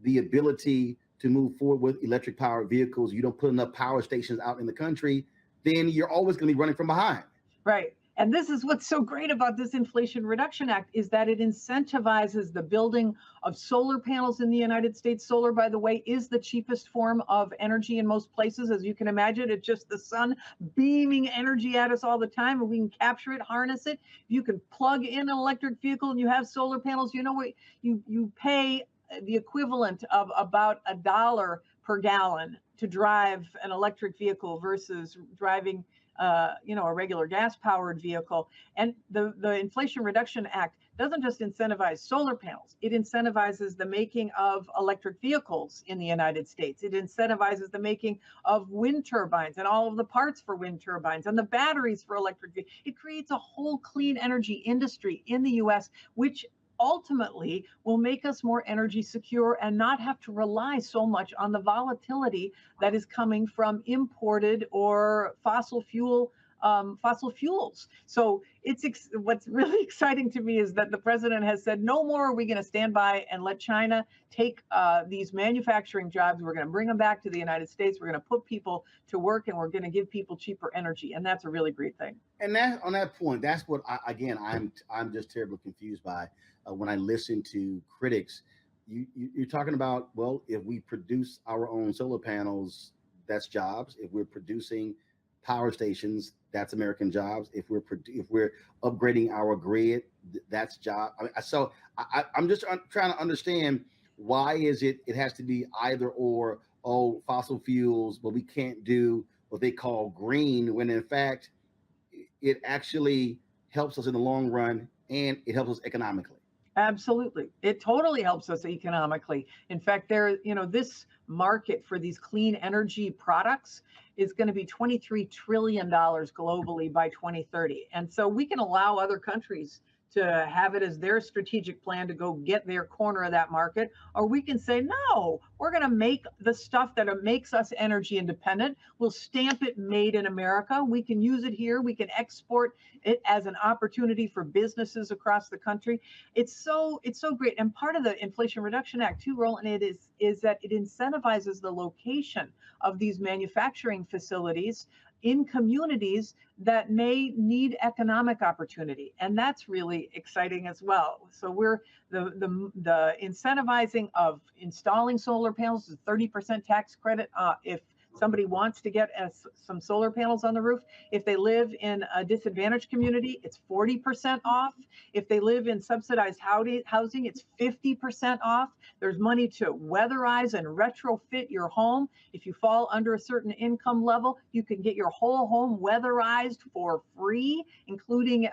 the ability to move forward with electric powered vehicles, you don't put enough power stations out in the country, then you're always going to be running from behind. Right. And this is what's so great about this Inflation Reduction Act is that it incentivizes the building of solar panels in the United States. Solar, by the way, is the cheapest form of energy in most places. As you can imagine, it's just the sun beaming energy at us all the time, and we can capture it, harness it. You can plug in an electric vehicle and you have solar panels. You know what? You pay the equivalent of about $1 per gallon to drive an electric vehicle versus driving a regular gas-powered vehicle. And the Inflation Reduction Act doesn't just incentivize solar panels. It incentivizes the making of electric vehicles in the United States. It incentivizes the making of wind turbines and all of the parts for wind turbines and the batteries for electric vehicles. It creates a whole clean energy industry in the U.S., which ultimately will make us more energy secure and not have to rely so much on the volatility that is coming from imported or fossil fuels. So what's really exciting to me is that the president has said, no more are we going to stand by and let China take these manufacturing jobs. We're going to bring them back to the United States. We're going to put people to work and we're going to give people cheaper energy. And that's a really great thing. And that on that point, that's what I'm just terribly confused by when I listen to critics. You're talking about, well, if we produce our own solar panels, that's jobs. If we're producing power stations, that's American jobs. If we're upgrading our grid, that's job. I'm just trying to understand, why is it has to be either or? Oh, fossil fuels, but we can't do what they call green, when in fact it actually helps us in the long run and it helps us economically. Absolutely. It totally helps us economically. In fact, this market for these clean energy products is going to be $23 trillion globally by 2030. And so we can allow other countries to have it as their strategic plan to go get their corner of that market, or we can say, no, we're going to make the stuff that makes us energy independent. We'll stamp it made in America. We can use it here. We can export it as an opportunity for businesses across the country. It's so great. And part of the Inflation Reduction Act too, Roland, is that it incentivizes the location of these manufacturing facilities in communities that may need economic opportunity. And that's really exciting as well. So we're the incentivizing of installing solar panels is 30% tax credit if somebody wants to get some solar panels on the roof. If they live in a disadvantaged community, it's 40% off. If they live in subsidized housing, it's 50% off. There's money to weatherize and retrofit your home. If you fall under a certain income level, you can get your whole home weatherized for free, including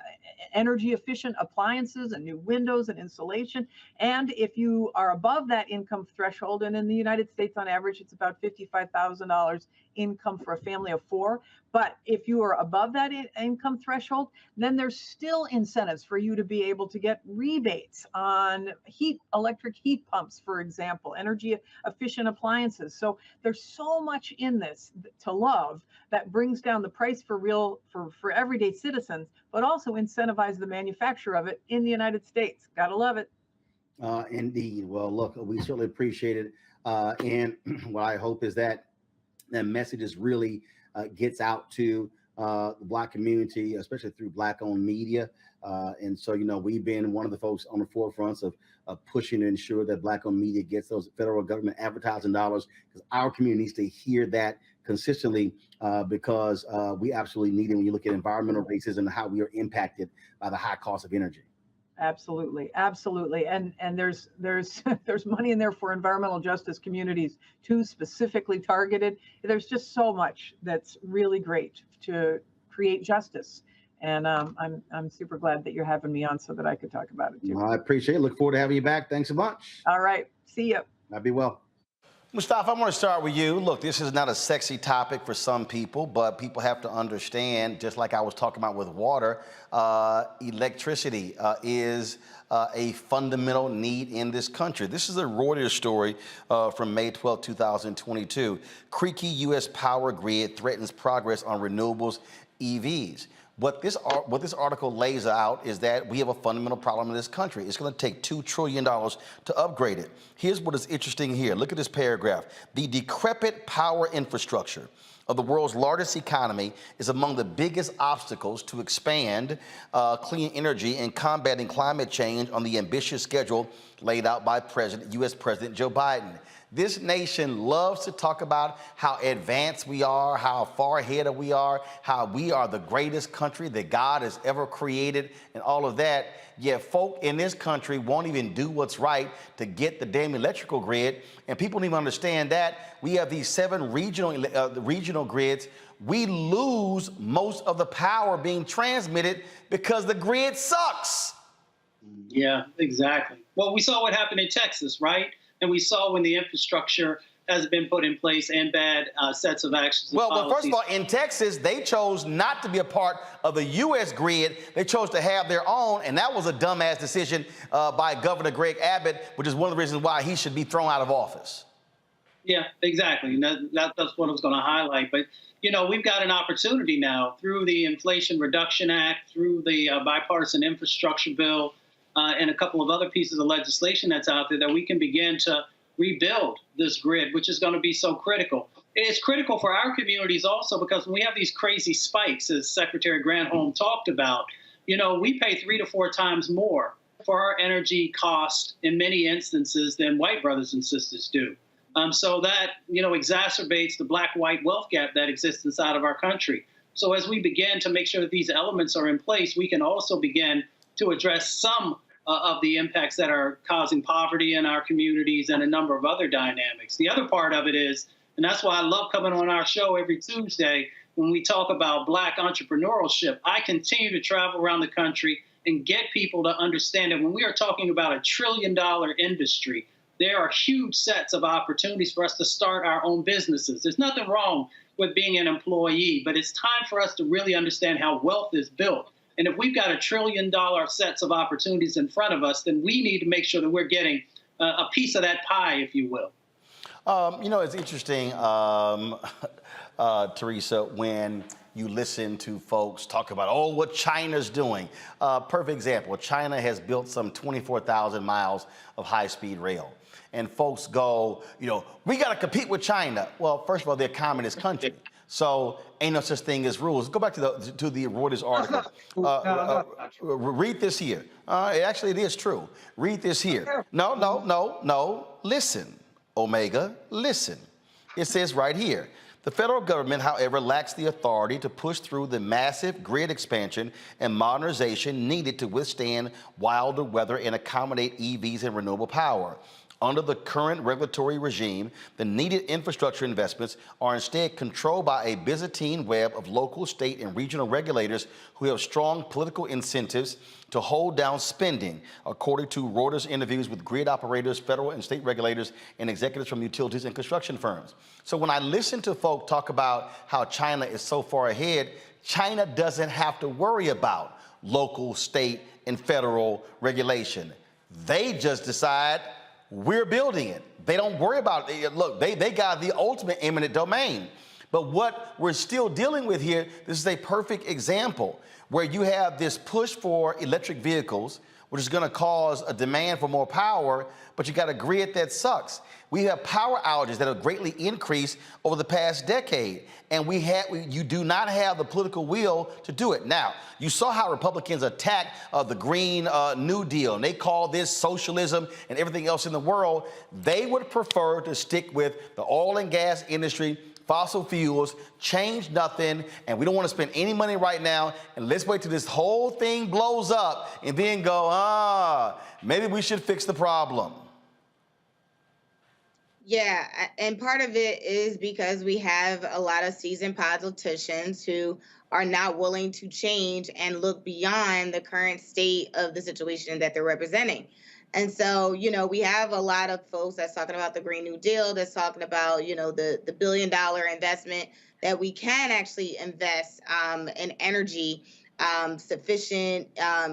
energy efficient appliances and new windows and insulation. And if you are above that income threshold, and in the United States on average, it's about $55,000 income for a family of 4. But if you are above that income threshold, then there's still incentives for you to be able to get rebates on electric heat pumps, for example, energy efficient appliances. So there's so much in this to love that brings down the price for everyday citizens, but also incentivize the manufacture of it in the United States. Gotta love it. Indeed. Well, look, we certainly appreciate it. And what I hope is that message is really gets out to the Black community, especially through Black-owned media. And so, we've been one of the folks on the forefronts of pushing to ensure that Black-owned media gets those federal government advertising dollars, because our community needs to hear that consistently, because we absolutely need it when you look at environmental racism and how we are impacted by the high cost of energy. Absolutely, absolutely, and there's there's money in there for environmental justice communities too, specifically targeted. There's just so much that's really great to create justice, and I'm super glad that you're having me on so that I could talk about it too. Well, I appreciate it. Look forward to having you back. Thanks a bunch. All right, see ya. Be well. Mustafa, I want to start with you. Look, this is not a sexy topic for some people, but people have to understand, just like I was talking about with water, electricity is a fundamental need in this country. This is a Reuters story from May 12, 2022. Creaky U.S. power grid threatens progress on renewables EVs. What this article lays out is that we have a fundamental problem in this country. It's going to take $2 trillion to upgrade it. Here's what is interesting here. Look at this paragraph. The decrepit power infrastructure of the world's largest economy is among the biggest obstacles to expand clean energy and combating climate change on the ambitious schedule laid out by U.S. President Joe Biden. This nation loves to talk about how advanced we are, how far ahead we are, how we are the greatest country that God has ever created, and all of that. Yet folk in this country won't even do what's right to get the damn electrical grid. And people don't even understand that. We have these 7 regional grids. We lose most of the power being transmitted because the grid sucks. Yeah, exactly. Well, we saw what happened in Texas, right? And we saw when the infrastructure has been put in place and bad sets of actions. Well, first of all, in Texas, they chose not to be a part of the U.S. grid. They chose to have their own, and that was a dumbass decision by Governor Greg Abbott, which is one of the reasons why he should be thrown out of office. Yeah, exactly. And that's what I was going to highlight. But, you know, we've got an opportunity now through the Inflation Reduction Act, through the bipartisan infrastructure bill, and a couple of other pieces of legislation that's out there that we can begin to rebuild this grid, which is going to be so critical. It's critical for our communities also because when we have these crazy spikes, as Secretary Granholm talked about, you know, we pay 3 to 4 times more for our energy cost in many instances than white brothers and sisters do. So that, you know, exacerbates the black-white wealth gap that exists inside of our country. So as we begin to make sure that these elements are in place, we can also begin to address some of the impacts that are causing poverty in our communities and a number of other dynamics. The other part of it is, and that's why I love coming on our show every Tuesday when we talk about Black entrepreneurship. I continue to travel around the country and get people to understand that when we are talking about $1 trillion industry, there are huge sets of opportunities for us to start our own businesses. There's nothing wrong with being an employee, but it's time for us to really understand how wealth is built. And if we've got $1 trillion sets of opportunities in front of us, then we need to make sure that we're getting a piece of that pie, if you will. You know, it's interesting, Teresa, when you listen to folks talk about, oh, what China's doing. Perfect example, China has built some 24,000 miles of high-speed rail. And folks go, you know, we got to compete with China. Well, first of all, they're a communist country. So ain't no such thing as rules. Go back to the Reuters article. Read this here. Actually, it is true. Read this here. No. Listen, Omega, listen. It says right here. The federal government, however, lacks the authority to push through the massive grid expansion and modernization needed to withstand wilder weather and accommodate EVs and renewable power. Under the current regulatory regime, the needed infrastructure investments are instead controlled by a Byzantine web of local, state, and regional regulators who have strong political incentives to hold down spending, according to Reuters interviews with grid operators, federal and state regulators, and executives from utilities and construction firms. So when I listen to folk talk about how China is so far ahead, China doesn't have to worry about local, state, and federal regulation. They just decide, we're building it. They don't worry about it. Look, they got the ultimate eminent domain. But what we're still dealing with here, this is a perfect example where you have this push for electric vehicles, which is going to cause a demand for more power, but you got a grid that sucks. We have power outages that have greatly increased over the past decade, and you do not have the political will to do it. Now, you saw how Republicans attacked the Green New Deal, and they call this socialism and everything else in the world. They would prefer to stick with the oil and gas industry, fossil fuels, change nothing, and we don't want to spend any money right now, and let's wait till this whole thing blows up and then go, maybe we should fix the problem. Yeah, and part of it is because we have a lot of seasoned politicians who are not willing to change and look beyond the current state of the situation that they're representing. And so, we have a lot of folks that's talking about the Green New Deal, that's talking about, the $1 billion investment that we can actually invest in energy, sufficient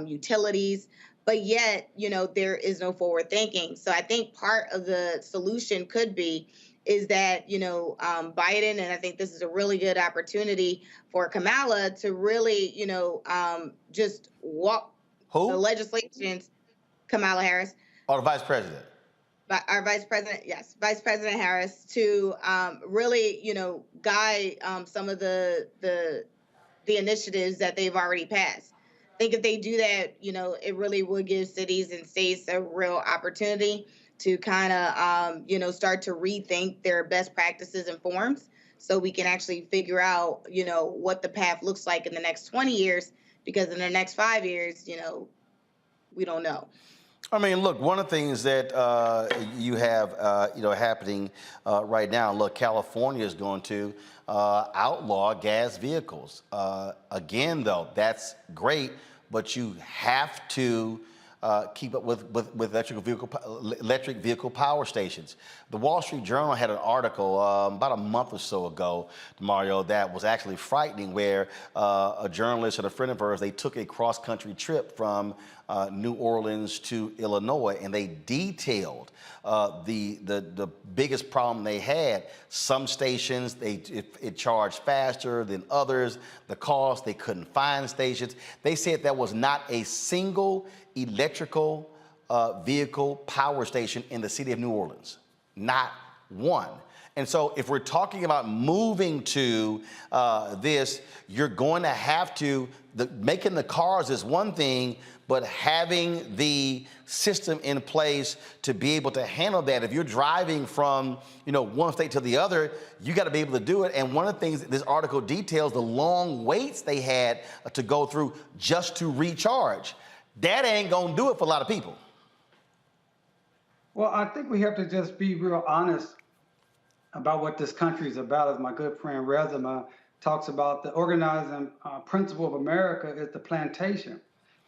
utilities. But yet, there is no forward thinking. So I think part of the solution could be is that, Biden, and I think this is a really good opportunity for Kamala to really, just walk the legislations, Kamala Harris. Or the vice president. Our vice president, yes, Vice President Harris, to really, guide some of the initiatives that they've already passed. I think if they do that, it really would give cities and states a real opportunity to kind of, start to rethink their best practices and forms so we can actually figure out, what the path looks like in the next 20 years, because in the next 5 years, we don't know. I mean, look, one of the things that you have, happening right now, look, California is going to outlaw gas vehicles. Again, though, that's great, but you have to keep up with electric vehicle power stations. The Wall Street Journal had an article about a month or so ago, Mario, that was actually frightening, where a journalist and a friend of hers, they took a cross-country trip from New Orleans to Illinois, and they detailed the biggest problem they had. Some stations, it charged faster than others. The cost, they couldn't find stations. They said there was not a single electrical vehicle power station in the city of New Orleans. Not one. And so if we're talking about moving to this, you're going to have to, making the cars is one thing, but having the system in place to be able to handle that. If you're driving from, one state to the other, you got to be able to do it. And one of the things that this article details, the long waits they had to go through just to recharge. That ain't gonna do it for a lot of people. Well, I think we have to just be real honest about what this country is about. As my good friend Rezema talks about, the organizing principle of America is the plantation.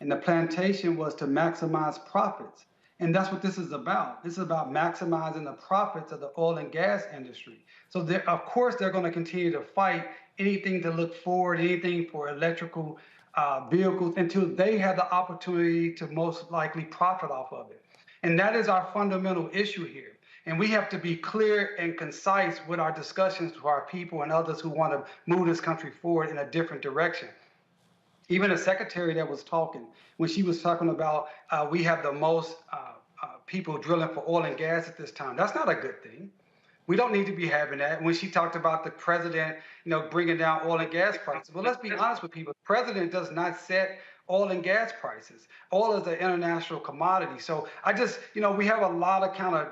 And the plantation was to maximize profits. And that's what this is about. This is about maximizing the profits of the oil and gas industry. So of course, they're going to continue to fight anything to look forward, anything for electrical vehicles, until they have the opportunity to most likely profit off of it. And that is our fundamental issue here. And we have to be clear and concise with our discussions to our people and others who want to move this country forward in a different direction. Even the secretary that was talking, when she was talking about we have the most people drilling for oil and gas at this time, that's not a good thing. We don't need to be having that. When she talked about the president, bringing down oil and gas prices, well, let's be honest with people. The president does not set oil and gas prices. Oil is an international commodity. So I just, we have a lot of kind of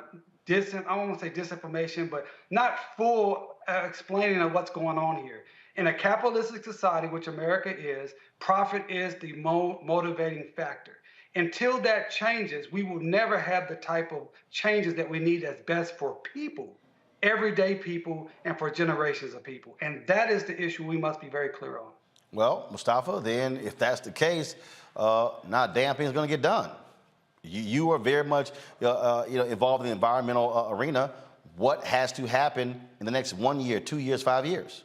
I don't want to say disinformation, but not full explaining of what's going on here. In a capitalistic society, which America is, profit is the motivating factor. Until that changes, we will never have the type of changes that we need that's best for people, everyday people, and for generations of people. And that is the issue we must be very clear on. Well, Mustafa, then if that's the case, not damn thing's going to get done. You are very much involved in the environmental arena. What has to happen in the next 1 year, 2 years, 5 years?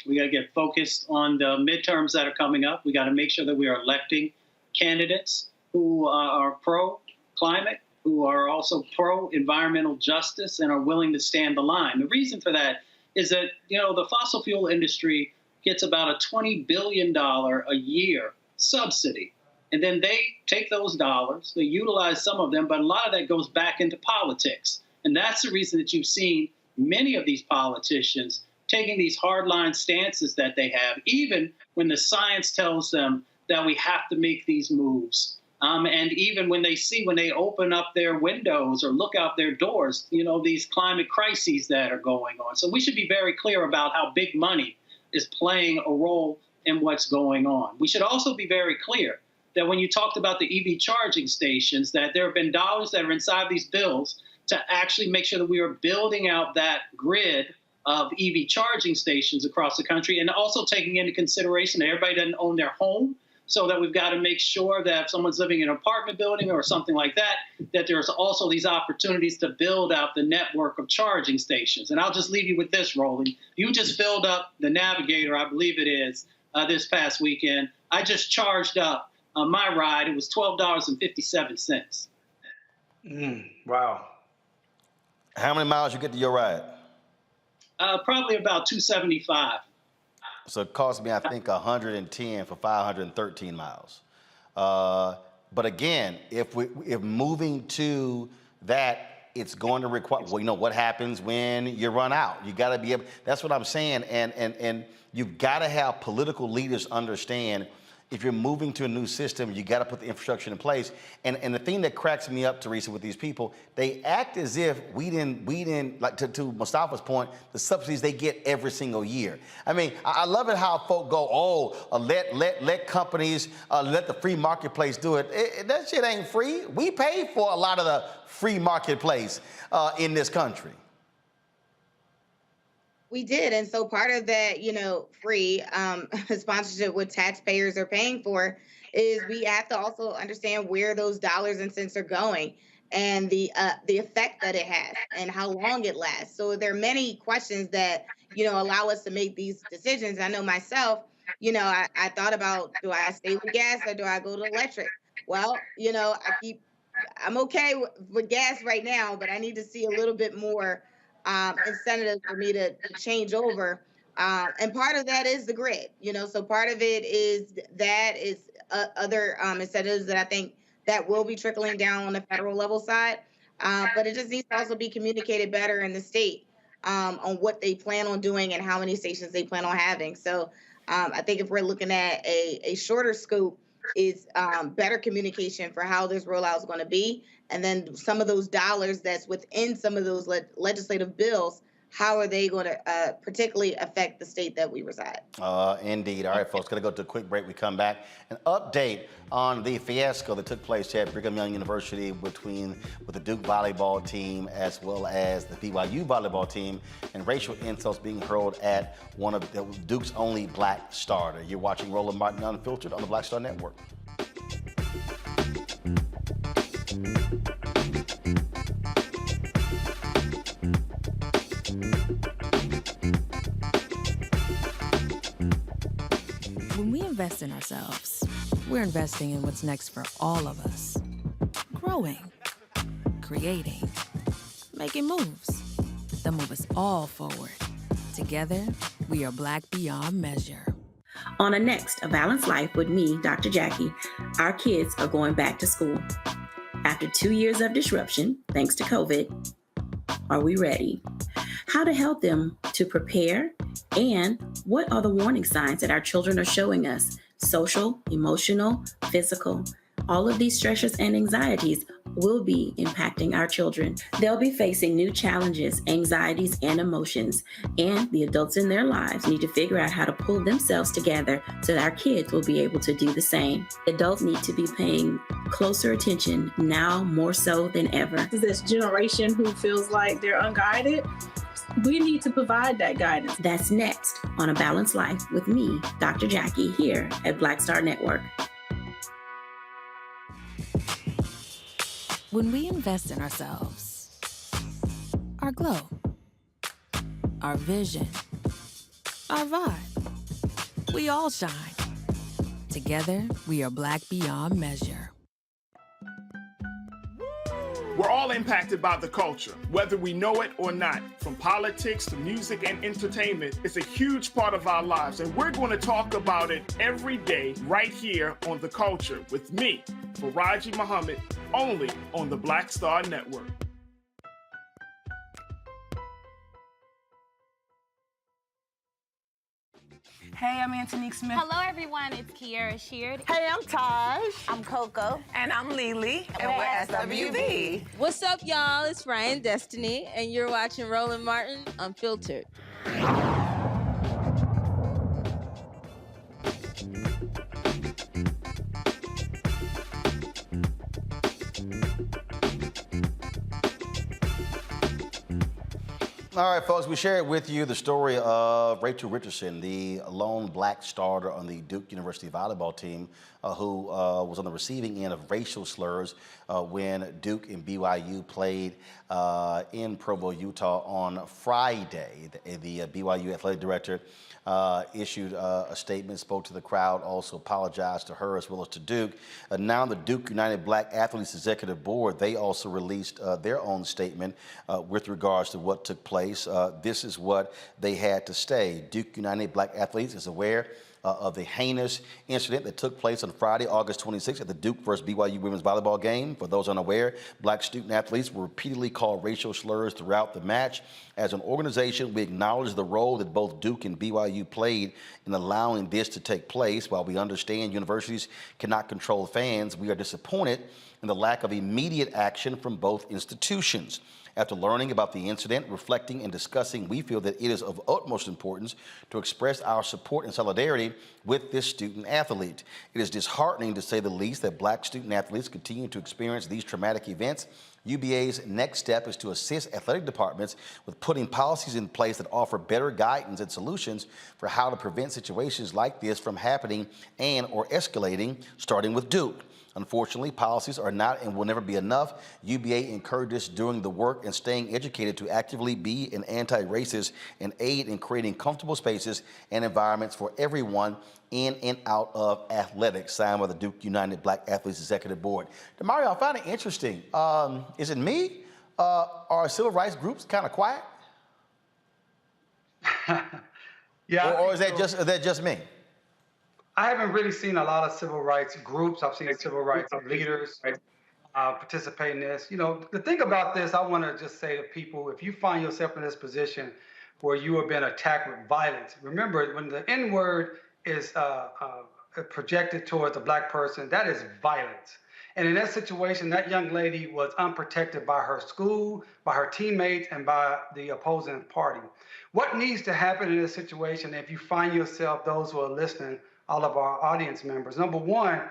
We got to get focused on the midterms that are coming up. We got to make sure that we are electing candidates who are pro-climate, who are also pro-environmental justice, and are willing to stand the line. The reason for that is that, the fossil fuel industry gets about a $20 billion a year subsidy. And then they take those dollars, they utilize some of them, but a lot of that goes back into politics. And that's the reason that you've seen many of these politicians taking these hardline stances that they have, even when the science tells them that we have to make these moves. And even when they open up their windows or look out their doors, these climate crises that are going on. So we should be very clear about how big money is playing a role in what's going on. We should also be very clear that when you talked about the EV charging stations, that there have been dollars that are inside these bills to actually make sure that we are building out that grid of EV charging stations across the country, and also taking into consideration that everybody doesn't own their home, so that we've got to make sure that if someone's living in an apartment building or something like that, that there's also these opportunities to build out the network of charging stations. And I'll just leave you with this, Roland. You just filled up the Navigator, I believe it is, this past weekend. I just charged up my ride. It was $12.57. Wow. How many miles you get to your ride? Probably about 275. So it cost me, I think, 110 for 513 miles. But again, if moving to that, it's going to require, what happens when you run out? You got to be able, that's what I'm saying. And you've got to have political leaders understand, if you're moving to a new system, you got to put the infrastructure in place. And the thing that cracks me up, Teresa, with these people, they act as if we didn't like, to Mustafa's point, the subsidies they get every single year. I mean, I love it how folk go, let companies, let the free marketplace do it. That shit ain't free. We pay for a lot of the free marketplace in this country. We did. And so part of that, free sponsorship, what taxpayers are paying for, is we have to also understand where those dollars and cents are going, and the effect that it has and how long it lasts. So there are many questions that, allow us to make these decisions. I know myself, I thought about, do I stay with gas or do I go to electric? Well, I'm okay with gas right now, but I need to see a little bit more incentive for me to change over. And part of that is the grid, so part of it is other incentives that I think that will be trickling down on the federal level side. But it just needs to also be communicated better in the state on what they plan on doing and how many stations they plan on having. So I think if we're looking at a shorter scope, is better communication for how this rollout is going to be. And then some of those dollars that's within some of those legislative bills, how are they going to particularly affect the state that we reside? Indeed. All right, folks, going to go to a quick break. We come back. An update on the fiasco that took place at Brigham Young University with the Duke volleyball team as well as the BYU volleyball team, and racial insults being hurled at one of Duke's only black starter. You're watching Roland Martin Unfiltered on the Black Star Network. When we invest in ourselves, we're investing in what's next for all of us. Growing, creating, making moves that move us all forward. Together, we are Black beyond measure. On a next A Balanced Life with me, Dr. Jackie, our kids are going back to school. After 2 years of disruption, thanks to COVID, are we ready? How to help them to prepare, and what are the warning signs that our children are showing us? Social, emotional, physical. All of these stressors and anxieties will be impacting our children. They'll be facing new challenges, anxieties, and emotions, and the adults in their lives need to figure out how to pull themselves together so that our kids will be able to do the same. Adults need to be paying closer attention now more so than ever. This generation who feels like they're unguided, we need to provide that guidance. That's next on A Balanced Life with me, Dr. Jackie, here at Black Star Network. When we invest in ourselves, our glow, our vision, our vibe, we all shine. Together, we are Black beyond measure. We're all impacted by the culture, whether we know it or not. From politics to music and entertainment, it's a huge part of our lives, and we're going to talk about it every day right here on The Culture with me, Faraji Muhammad, only on the Black Star Network. Hey, I'm Antonique Smith. Hello, everyone. It's Kiara Sheard. Hey, I'm Taj. I'm Coco. And I'm Lily. And we're SWV. What's up, y'all? It's Ryan Destiny, and you're watching Roland Martin Unfiltered. All right, folks, we shared with you the story of Rachel Richardson, the lone black starter on the Duke University volleyball team who was on the receiving end of racial slurs when Duke and BYU played in Provo, Utah on Friday. The BYU athletic director issued a statement, spoke to the crowd, also apologized to her as well as to Duke. Now the Duke United Black Athletes Executive Board, they also released their own statement with regards to what took place. This is what they had to say. Duke United Black Athletes is aware of the heinous incident that took place on Friday, August 26th at the Duke versus BYU women's volleyball game. For those unaware, black student athletes were repeatedly called racial slurs throughout the match. As an organization, we acknowledge the role that both Duke and BYU played in allowing this to take place. While we understand universities cannot control fans, we are disappointed in the lack of immediate action from both institutions. After learning about the incident, reflecting and discussing, we feel that it is of utmost importance to express our support and solidarity with this student athlete. It is disheartening, to say the least, that black student athletes continue to experience these traumatic events. UBA's next step is to assist athletic departments with putting policies in place that offer better guidance and solutions for how to prevent situations like this from happening and or escalating, starting with Duke. Unfortunately, policies are not and will never be enough. UBA encourages doing the work and staying educated to actively be an anti-racist and aid in creating comfortable spaces and environments for everyone in and out of athletics, signed by the Duke United Black Athletes Executive Board. Demario, I found it interesting. Is it me? Are civil rights groups kind of quiet? Yeah. Or is that just me? I haven't really seen a lot of civil rights groups. I've seen civil rights leaders participate in this. You know, the thing about this, I want to just say to people, if you find yourself in this position where you have been attacked with violence, remember, when the N-word is projected towards a black person, that is violence. And in that situation, that young lady was unprotected by her school, by her teammates, and by the opposing party. What needs to happen in this situation, if you find yourself, those who are listening, all of our audience members, number one,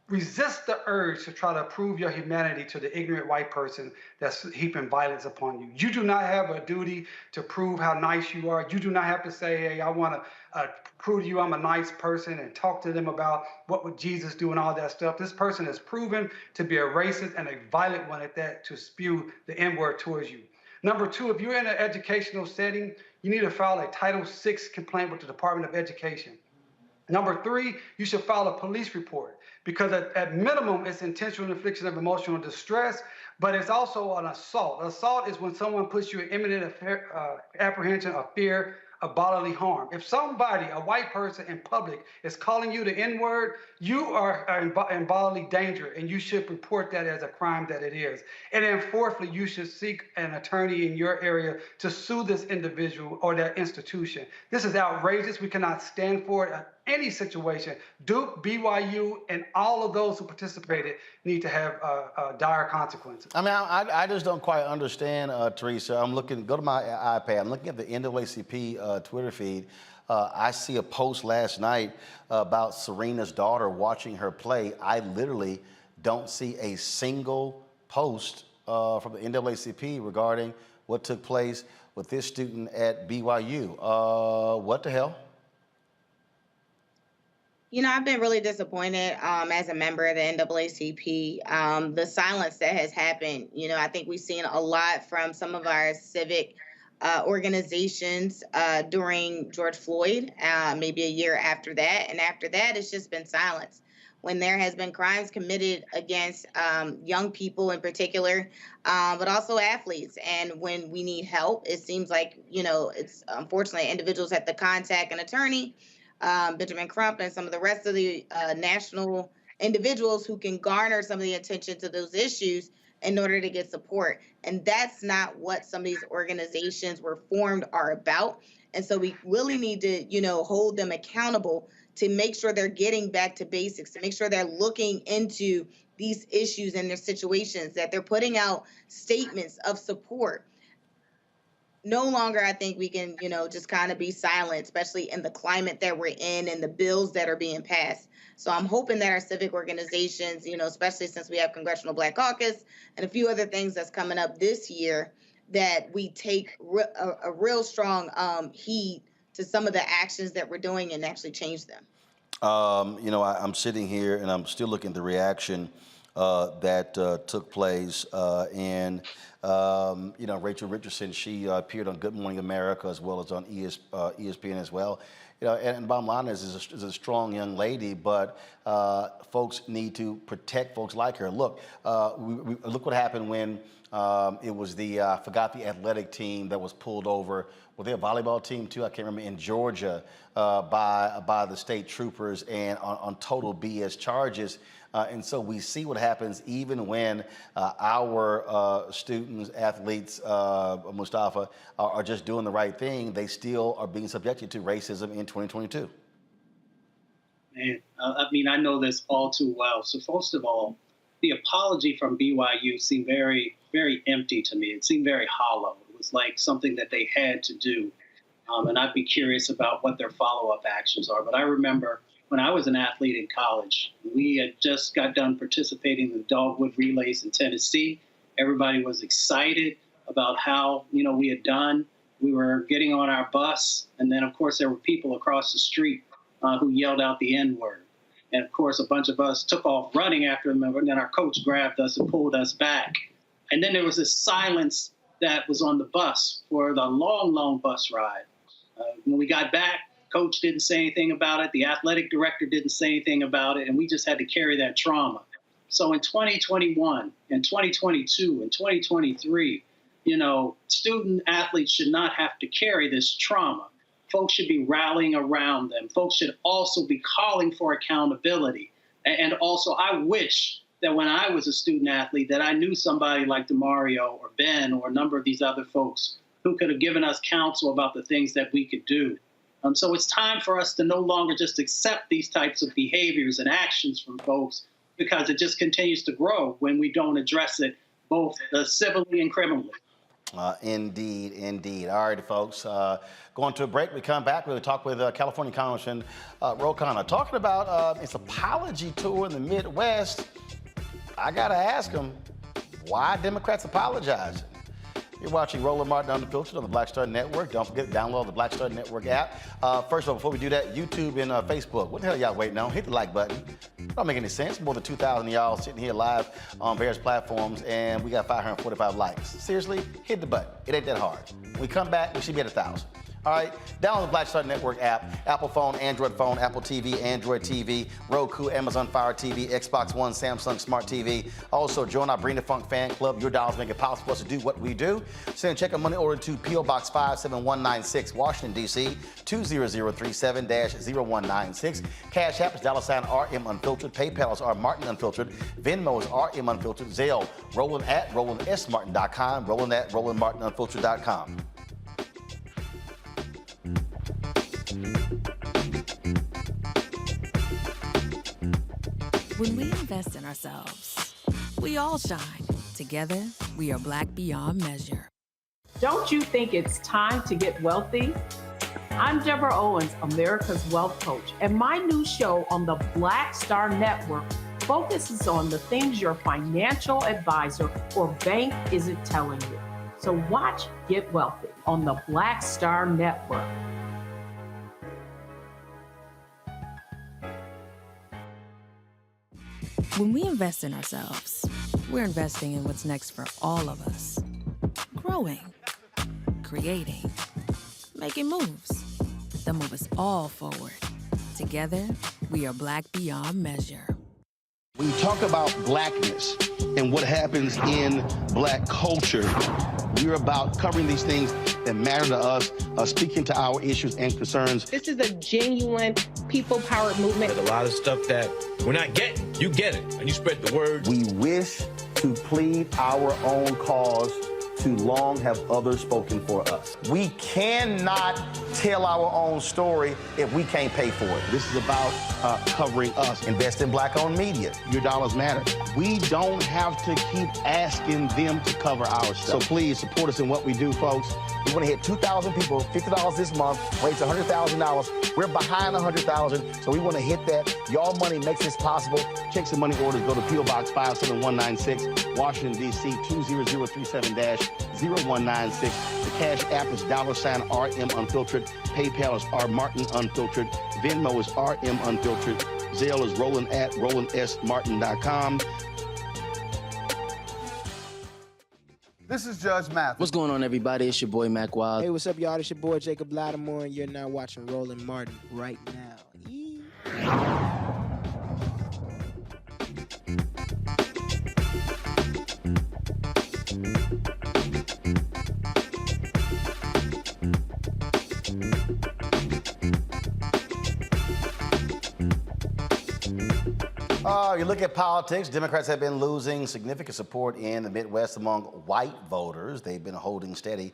resist the urge to try to prove your humanity to the ignorant white person that's heaping violence upon you. You do not have a duty to prove how nice you are. You do not have to say, hey, I want to prove to you I'm a nice person and talk to them about what would Jesus do and all that stuff. This person is proven to be a racist and a violent one at that, to spew the N-word towards you. Number two, if you're in an educational setting, you need to file a Title VI complaint with the Department of Education. Number three, you should file a police report, because at minimum, it's intentional infliction of emotional distress, but it's also an assault. Assault is when someone puts you in imminent apprehension of fear of bodily harm. If somebody, a white person in public, is calling you the N-word, you are in bodily danger, and you should report that as a crime that it is. And then fourthly, you should seek an attorney in your area to sue this individual or that institution. This is outrageous. We cannot stand for it in any situation. Duke, BYU, and all of those who participated need to have dire consequences. I mean, I just don't quite understand, Teresa. I'm looking, go to my iPad. I'm looking at the NAACP Twitter feed. I see a post last night about Serena's daughter watching her play. I literally don't see a single post from the NAACP regarding what took place with this student at BYU. What the hell? You know, I've been really disappointed as a member of the NAACP. The silence that has happened, you know, I think we've seen a lot from some of our civic organizations during George Floyd, maybe a year after that. And after that, it's just been silence. When there has been crimes committed against young people in particular, but also athletes. And when we need help, it seems like, you know, it's unfortunately individuals have to contact an attorney, Benjamin Crump and some of the rest of the national individuals who can garner some of the attention to those issues. in order to get support. And that's not what some of these organizations were formed are about. And so we really need to, hold them accountable to make sure they're getting back to basics, to make sure they're looking into these issues and their situations, that they're putting out statements of support. No longer, I think we can, just kind of be silent, especially in the climate that we're in and the bills that are being passed. So I'm hoping that our civic organizations, especially since we have Congressional Black Caucus and a few other things that's coming up this year, that we take a real strong heed to some of the actions that we're doing and actually change them. I'm sitting here and I'm still looking at the reaction that took place. Rachel Richardson, she appeared on Good Morning America as well as on ESPN as well. And bottom line is a strong young lady, but folks need to protect folks like her. Look, look what happened when it was the athletic team that was pulled over. Were they a volleyball team too? I can't remember, in Georgia by the state troopers and on total BS charges. And so we see what happens even when our students, athletes, Mustafa, are just doing the right thing. They still are being subjected to racism in 2022. Man, I know this all too well. So first of all, the apology from BYU seemed very, very empty to me. It seemed very hollow. It was like something that they had to do. And I'd be curious about what their follow-up actions are. But I remember when I was an athlete in college, we had just got done participating in the dogwood relays in Tennessee. Everybody was excited about how, we had done. We were getting on our bus. And then, of course, there were people across the street who yelled out the N-word. And, of course, a bunch of us took off running after them. And then our coach grabbed us and pulled us back. And then there was this silence that was on the bus for the long, long bus ride. When we got back, coach didn't say anything about it. The athletic director didn't say anything about it. And we just had to carry that trauma. So in 2021, in 2022, in 2023, student athletes should not have to carry this trauma. Folks should be rallying around them. Folks should also be calling for accountability. And also, I wish that when I was a student athlete that I knew somebody like DeMario or Ben or a number of these other folks who could have given us counsel about the things that we could do. So it's time for us to no longer just accept these types of behaviors and actions from folks, because it just continues to grow when we don't address it both civilly and criminally. Indeed. All right, folks. Going to a break. We come back. We'll talk with California Congressman Roland Khanna, talking about his apology tour in the Midwest. I got to ask him, why Democrats apologizing? You're watching Roland Martin Unfiltered on the Black Star Network. Don't forget to download the Black Star Network app. First of all, before we do that, YouTube and Facebook. What the hell y'all waiting on? Hit the like button. It don't make any sense. More than 2,000 of y'all sitting here live on various platforms, and we got 545 likes. Seriously, hit the button. It ain't that hard. When we come back, we should be at 1,000. All right, download the Black Star Network app, Apple phone, Android phone, Apple TV, Android TV, Roku, Amazon Fire TV, Xbox One, Samsung Smart TV. Also, join our Bring the Funk fan club. Your dollars make it possible for us to do what we do. Send a check and money order to P.O. Box 57196, Washington, D.C., 20037-0196. Cash App is $RM Unfiltered. PayPal is R Martin Unfiltered. Venmo is RM Unfiltered. Zelle, Roland at RolandSMartin.com, Roland at RolandMartinUnfiltered.com. When we invest in ourselves, we all shine. Together, we are black beyond measure. Don't you think it's time to get wealthy? I'm Deborah Owens, America's Wealth Coach, and my new show on the Black Star Network focuses on the things your financial advisor or bank isn't telling you. So watch Get Wealthy on the Black Star Network. When we invest in ourselves, we're investing in what's next for all of us. Growing, creating, making moves that move us all forward. Together, we are black beyond measure. When you talk about blackness and what happens in black culture, we're about covering these things that matter to us, speaking to our issues and concerns. This is a genuine people-powered movement. There's a lot of stuff that we're not getting. You get it, and you spread the word. We wish to plead our own cause. Too long have others spoken for us. We cannot tell our own story if we can't pay for it. This is about covering us. Invest in black-owned media. Your dollars matter. We don't have to keep asking them to cover our stuff. So please support us in what we do, folks. We want to hit 2,000 people, $50 this month, raise $100,000. We're behind $100,000, so we want to hit that. Y'all money makes this possible. Checks and money orders go to P.O. Box 57196, Washington, D.C. 20037-0196. The Cash App is $RM Unfiltered. PayPal is R Martin Unfiltered. Venmo is RM Unfiltered. Zelle is Roland at RolandSMartin.com. This is Judge Mathis. What's going on, everybody? It's your boy, Mac Wild. Hey, what's up, y'all? It's your boy, Jacob Lattimore, and you're now watching Roland Martin right now. You look at politics, Democrats have been losing significant support in the Midwest among white voters. They've been holding steady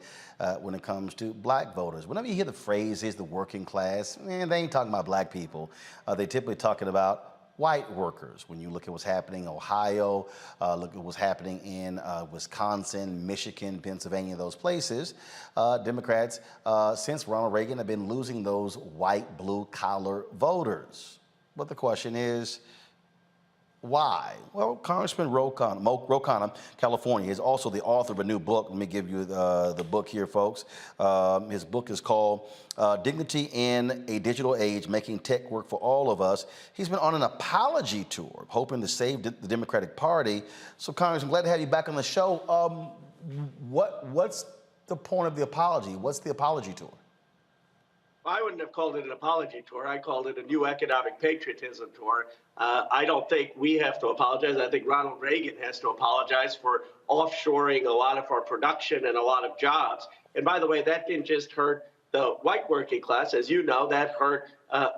when it comes to black voters. Whenever you hear the phrases, the working class, they ain't talking about black people. They're typically talking about white workers. When you look at what's happening in Ohio, look at what's happening in Wisconsin, Michigan, Pennsylvania, those places, Democrats, since Ronald Reagan, have been losing those white, blue-collar voters. But the question is, why? Well, Congressman Khanna, California, is also the author of a new book. Let me give you the book here, folks. His book is called Dignity in a Digital Age, Making Tech Work for All of Us. He's been on an apology tour, hoping to save the Democratic Party. So, Congressman, I'm glad to have you back on the show. What's the point of the apology? What's the apology tour? I wouldn't have called it an apology tour. I called it a new economic patriotism tour. I don't think we have to apologize. I think Ronald Reagan has to apologize for offshoring a lot of our production and a lot of jobs. And by the way, that didn't just hurt the white working class. As you know, that hurt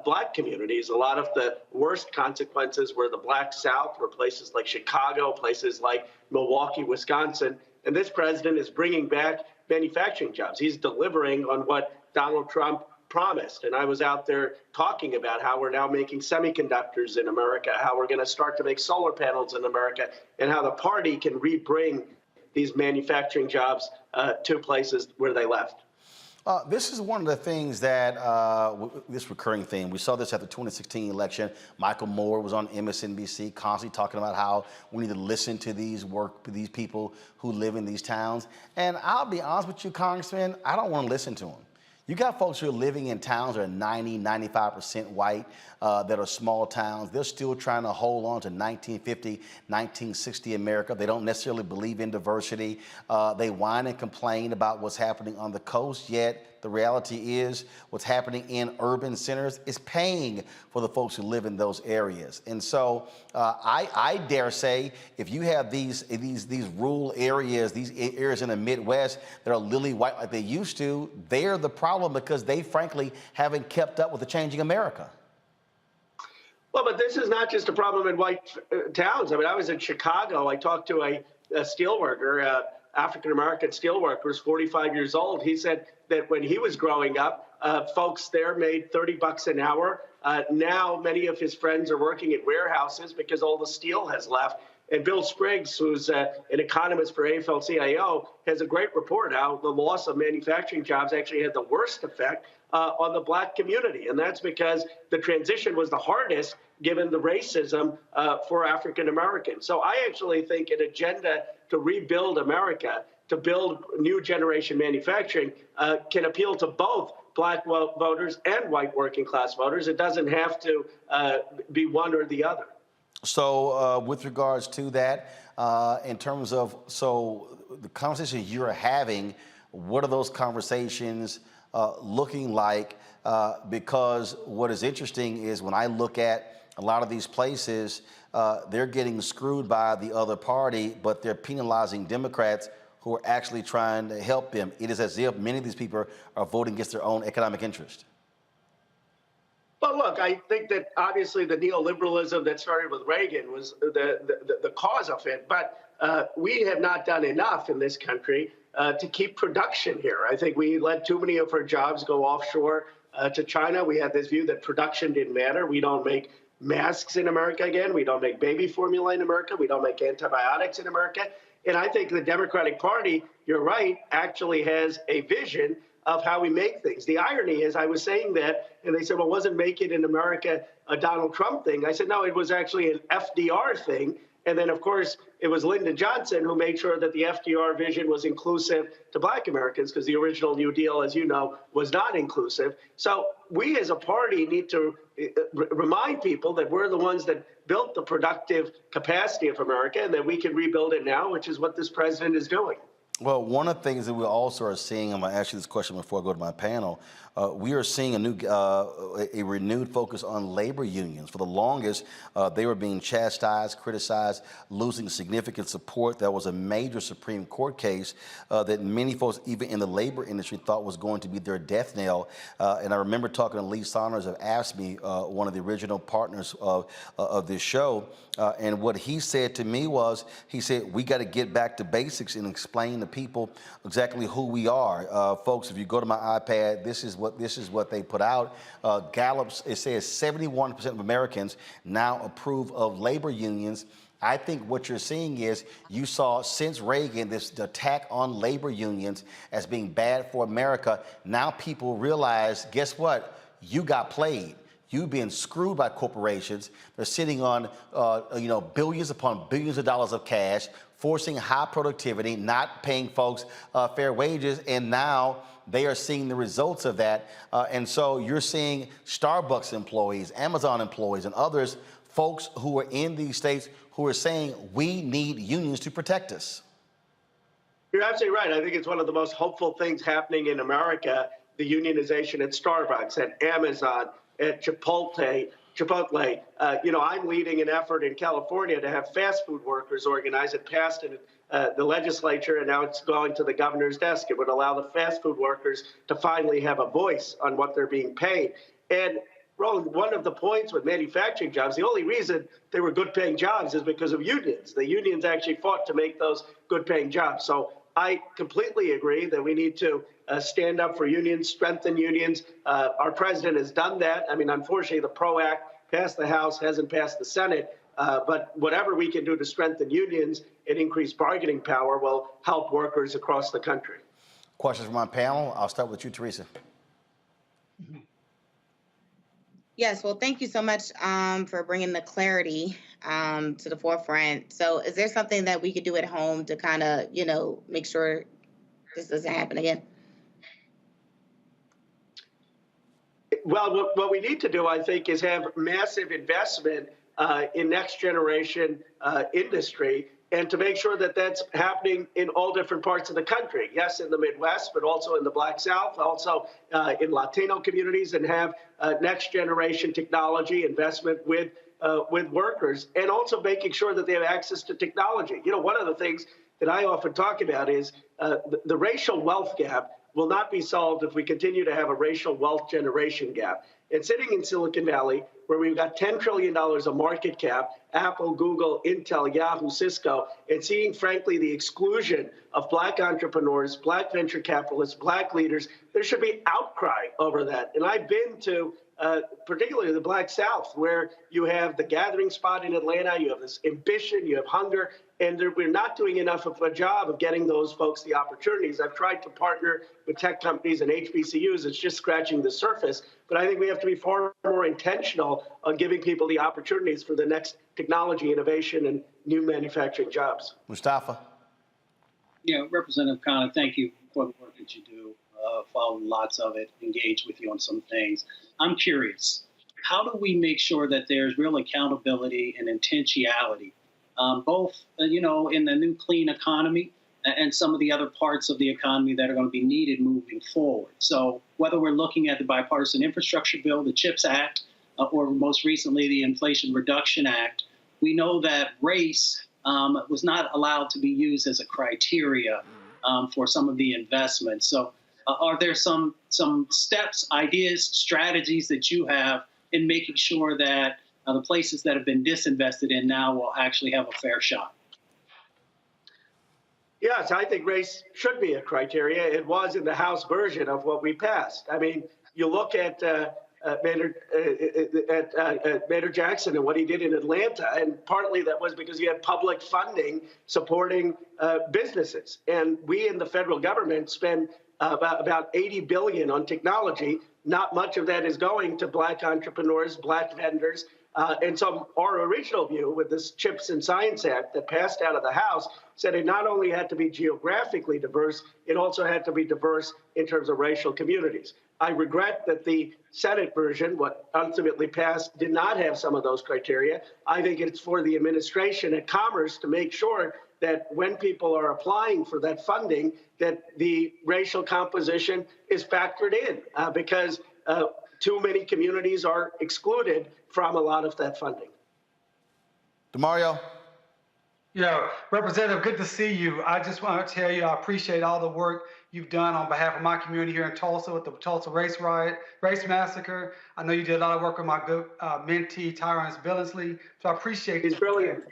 black communities. A lot of the worst consequences were the Black South, were places like Chicago, places like Milwaukee, Wisconsin. And this president is bringing back manufacturing jobs. He's delivering on what Donald Trump promised. And I was out there talking about how we're now making semiconductors in America, how we're going to start to make solar panels in America, and how the party can rebring these manufacturing jobs to places where they left. This is one of the things that, this recurring theme, we saw this at the 2016 election. Michael Moore was on MSNBC constantly talking about how we need to listen to these people who live in these towns. And I'll be honest with you, Congressman, I don't want to listen to them. You got folks who are living in towns that are 90, 95% white, that are small towns. They're still trying to hold on to 1950, 1960 America. They don't necessarily believe in diversity. They whine and complain about what's happening on the coast, yet the reality is what's happening in urban centers is paying for the folks who live in those areas. And so I dare say, if you have these rural areas, these areas in the Midwest that are lily white like they used to, they're the problem because they frankly haven't kept up with the changing America. Well, but this is not just a problem in white towns. I mean, I was in Chicago. I talked to a steel worker, African-American steel worker, who's 45 years old. He said that when he was growing up, folks there made $30 an hour. Now many of his friends are working in warehouses because all the steel has left. And Bill Spriggs, who's an economist for AFL-CIO, has a great report how the loss of manufacturing jobs actually had the worst effect on the black community. And that's because the transition was the hardest given the racism for African Americans. So I actually think an agenda to rebuild America, to build new generation manufacturing, can appeal to both black voters and white working class voters. It doesn't have to be one or the other. So with regards to that, in terms of, so the conversations you're having, what are those conversations looking like? Because what is interesting is when I look at a lot of these places, they're getting screwed by the other party, but they're penalizing Democrats who are actually trying to help them. It is as if many of these people are voting against their own economic interest. Well, look, I think that obviously the neoliberalism that started with Reagan was the cause of it. But we have not done enough in this country to keep production here. I think we let too many of our jobs go offshore to China. We had this view that production didn't matter. We don't make masks in America again. We don't make baby formula in America. We don't make antibiotics in America. And I think the Democratic Party, you're right, actually has a vision of how we make things. The irony is I was saying that, and they said, well, wasn't Make It in America a Donald Trump thing? I said, no, it was actually an FDR thing. And then, of course, it was Lyndon Johnson who made sure that the FDR vision was inclusive to Black Americans, because the original New Deal, as you know, was not inclusive. So we as a party need to remind people that we're the ones that built the productive capacity of America and that we can rebuild it now, which is what this president is doing. Well, one of the things that we also are seeing, I'm going to ask you this question before I go to my panel, we are seeing a renewed focus on labor unions. For the longest, they were being chastised, criticized, losing significant support. That was a major Supreme Court case that many folks, even in the labor industry, thought was going to be their death knell. And I remember talking to Lee Saunders of AFSCME, one of the original partners of this show, and what he said to me was, he said, we got to get back to basics and explain to people exactly who we are. Folks, if you go to my iPad, this is what they put out. Gallup's, it says 71% of Americans now approve of labor unions. I think what you're seeing is you saw since Reagan this attack on labor unions as being bad for America. Now people realize, guess what? You got played. You've been screwed by corporations. They're sitting on billions upon billions of dollars of cash, forcing high productivity, not paying folks fair wages, and now they are seeing the results of that. And so you're seeing Starbucks employees, Amazon employees, and others, folks who are in these states who are saying we need unions to protect us. You're absolutely right. I think it's one of the most hopeful things happening in America, the unionization at Starbucks, at Amazon, at Chipotle. I'm leading an effort in California to have fast food workers organized. It passed in the legislature, and now it's going to the governor's desk. It would allow the fast food workers to finally have a voice on what they're being paid. And Roland, one of the points with manufacturing jobs, the only reason they were good-paying jobs is because of unions. The unions actually fought to make those good-paying jobs. So I completely agree that we need to stand up for unions, strengthen unions. Our president has done that. I mean, unfortunately, the PRO Act passed the House, hasn't passed the Senate. But whatever we can do to strengthen unions and increase bargaining power will help workers across the country. Questions from my panel. I'll start with you, Teresa. Yes, well, thank you so much for bringing the clarity to the forefront. So is there something that we could do at home to kind of, make sure this doesn't happen again? Well, what we need to do, I think, is have massive investment in next generation industry, and to make sure that that's happening in all different parts of the country. Yes, in the Midwest, but also in the Black South, also in Latino communities, and have next generation technology investment with workers, and also making sure that they have access to technology. One of the things that I often talk about is the racial wealth gap will not be solved if we continue to have a racial wealth generation gap. And sitting in Silicon Valley, where we've got $10 trillion of market cap, Apple, Google, Intel, Yahoo, Cisco, and seeing, frankly, the exclusion of Black entrepreneurs, Black venture capitalists, Black leaders, there should be outcry over that. And I've been to particularly the Black South, where you have the gathering spot in Atlanta, you have this ambition, you have hunger, and we're not doing enough of a job of getting those folks the opportunities. I've tried to partner with tech companies and HBCUs. It's just scratching the surface. But I think we have to be far more intentional on giving people the opportunities for the next technology innovation and new manufacturing jobs. Mustafa. Representative Khanna, thank you for the work that you do. Follow lots of it, engage with you on some things. I'm curious, how do we make sure that there's real accountability and intentionality, both, in the new clean economy and some of the other parts of the economy that are going to be needed moving forward? So whether we're looking at the Bipartisan Infrastructure Bill, the CHIPS Act, or most recently the Inflation Reduction Act, we know that race was not allowed to be used as a criteria for some of the investments. So are there some steps, ideas, strategies that you have in making sure that the places that have been disinvested in now will actually have a fair shot. Yes, I think race should be a criteria. It was in the House version of what we passed. I mean, you look at Mayor Jackson and what he did in Atlanta, and partly that was because he had public funding supporting businesses. And we in the federal government spend about $80 billion on technology. Not much of that is going to Black entrepreneurs, Black vendors. And so our original view with this CHIPS and Science Act that passed out of the House said it not only had to be geographically diverse, it also had to be diverse in terms of racial communities. I regret that the Senate version, what ultimately passed, did not have some of those criteria. I think it's for the administration at Commerce to make sure that when people are applying for that funding, that the racial composition is factored in because too many communities are excluded from a lot of that funding. DeMario. Yeah, Representative, good to see you. I just want to tell you I appreciate all the work you've done on behalf of my community here in Tulsa with the Tulsa race massacre. I know you did a lot of work with my good mentee, Tyrone Billingsley, so I appreciate He's brilliant.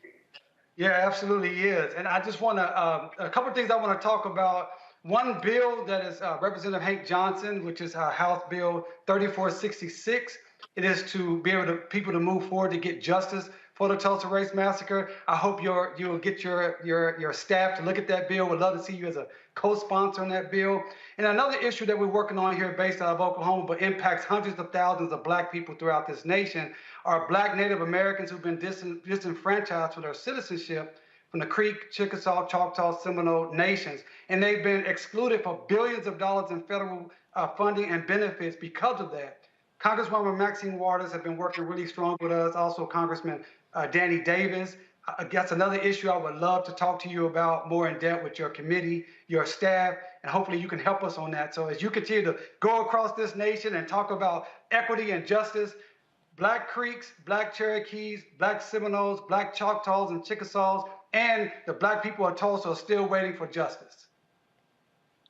Yeah, absolutely he is. And I just want to, a couple of things I want to talk about. One bill that is Representative Hank Johnson, which is House Bill 3466. It is to be able to people to move forward to get justice for the Tulsa race massacre. I hope you'll get your staff to look at that bill. We'd love to see you as a co-sponsor on that bill. And another issue that we're working on here based out of Oklahoma, but impacts hundreds of thousands of Black people throughout this nation, are Black Native Americans who've been disenfranchised for their citizenship from the Creek, Chickasaw, Choctaw, Seminole nations. And they've been excluded for billions of dollars in federal funding and benefits because of that. Congresswoman Maxine Waters has been working really strong with us. Also, Congressman Danny Davis. That's another issue I would love to talk to you about more in depth with your committee, your staff, and hopefully you can help us on that. So as you continue to go across this nation and talk about equity and justice, Black Creeks, Black Cherokees, Black Seminoles, Black Choctaws and Chickasaws, and the Black people of Tulsa are still waiting for justice.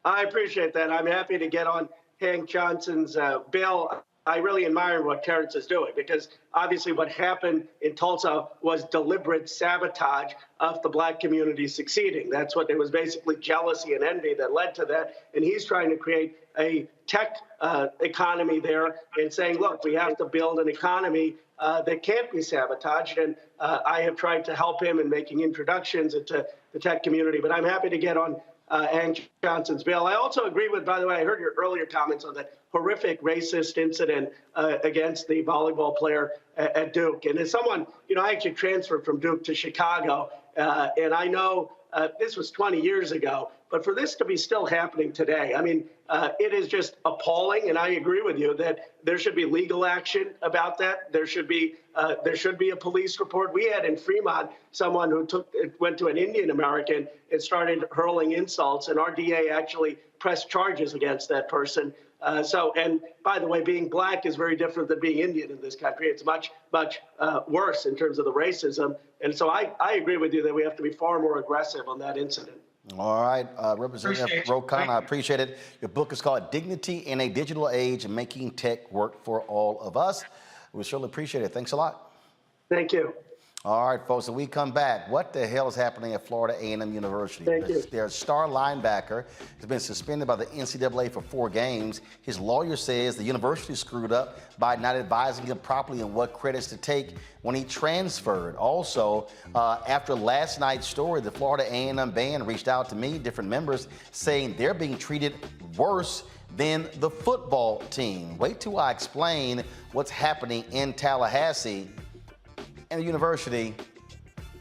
I appreciate that. I'm happy to get on Hank Johnson's bill. I really admire what Terrence is doing because obviously what happened in Tulsa was deliberate sabotage of the Black community succeeding. That's what it was, basically jealousy and envy that led to that. And he's trying to create a tech economy there and saying, look, we have to build an economy that can't be sabotaged. And I have tried to help him in making introductions into the tech community. But I'm happy to get on Hank Johnson's bill. I also agree with, by the way, I heard your earlier comments on that horrific racist incident against the volleyball player at Duke. And as someone, I actually transferred from Duke to Chicago, and I know this was 20 years ago, but for this to be still happening today, I mean, it is just appalling. And I agree with you that there should be legal action about that. There should be a police report. We had in Fremont someone who went to an Indian American and started hurling insults, and our DA actually pressed charges against that person. And by the way, being Black is very different than being Indian in this country. It's much, much worse in terms of the racism. And so I agree with you that we have to be far more aggressive on that incident. All right, Representative Khanna, I appreciate it. Your book is called Dignity in a Digital Age, Making Tech Work for All of Us. We certainly appreciate it. Thanks a lot. Thank you. All right, folks, so we come back. What the hell is happening at Florida A&M University? Thank you. Their star linebacker has been suspended by the NCAA for 4 games. His lawyer says the university screwed up by not advising him properly on what credits to take when he transferred. Also, after last night's story, the Florida A&M band reached out to me, different members, saying they're being treated worse than the football team. Wait till I explain what's happening in Tallahassee. And the university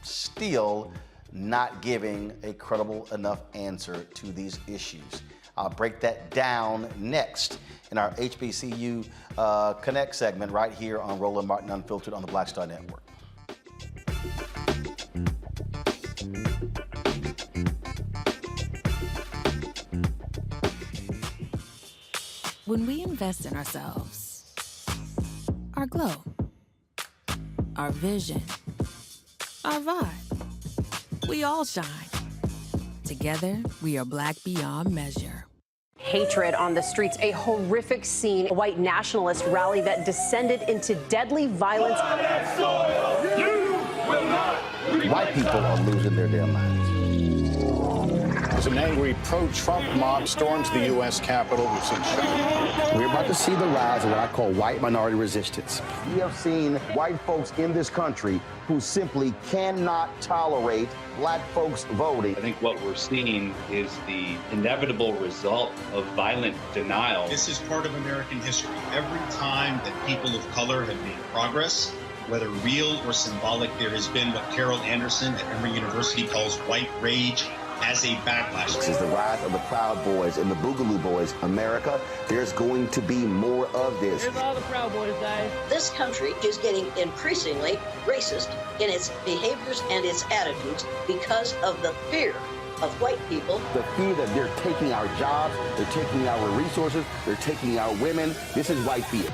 still not giving a credible enough answer to these issues. I'll break that down next in our HBCU Connect segment right here on Roland Martin Unfiltered on the Black Star Network. When we invest in ourselves, our glow, our vision, our vibe, we all shine. Together, we are Black beyond measure. hatred on the streets. A horrific scene, a white nationalist rally that descended into deadly violence. White people are losing their damn minds. As an angry pro-Trump mob storms the U.S. Capitol, We're about to see the rise of what I call white minority resistance. We have seen white folks in this country who simply cannot tolerate black folks voting. I think what we're seeing is the inevitable result of violent denial. This is part of American history. Every time that people of color have made progress, whether real or symbolic, there has been what Carol Anderson at Emory University calls white rage as a backlash. This is the rise of the Proud Boys and the Boogaloo Boys. America, there's going to be more of this. Here's all the Proud Boys, guys. This country is getting increasingly racist in its behaviors and its attitudes because of the fear of white people. The fear that they're taking our jobs, they're taking our resources, they're taking our women. This is white fear.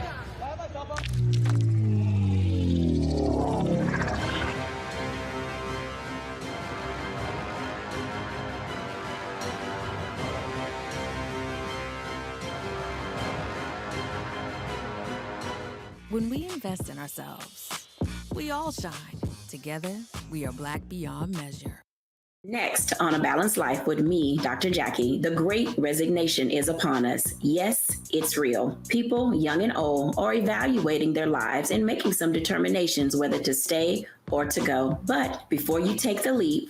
When we invest in ourselves, we all shine. Together, we are Black beyond measure. Next on A Balanced Life with me, Dr. Jackie, the great resignation is upon us. Yes, it's real. People, young and old, are evaluating their lives and making some determinations whether to stay or to go. But before you take the leap,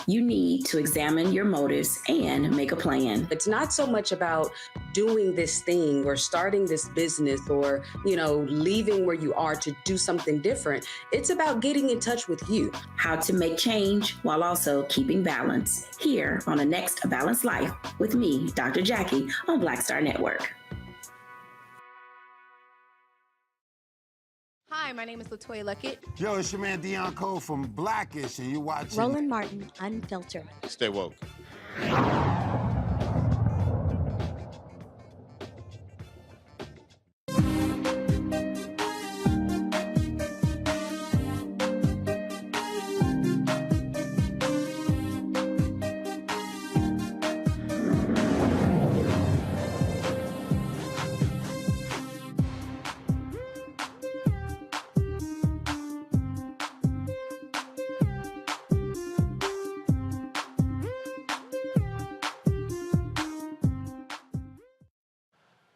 you need to examine your motives and make a plan. It's not so much about doing this thing or starting this business or, leaving where you are to do something different. It's about getting in touch with you. How to make change while also keeping balance. Here on the next A Balanced Life with me, Dr. Jackie, on Black Star Network. Hi, my name is LaToya Luckett. Yo, it's your man Deion Cole from Blackish, and you're watching Roland Martin, Unfiltered. Stay woke.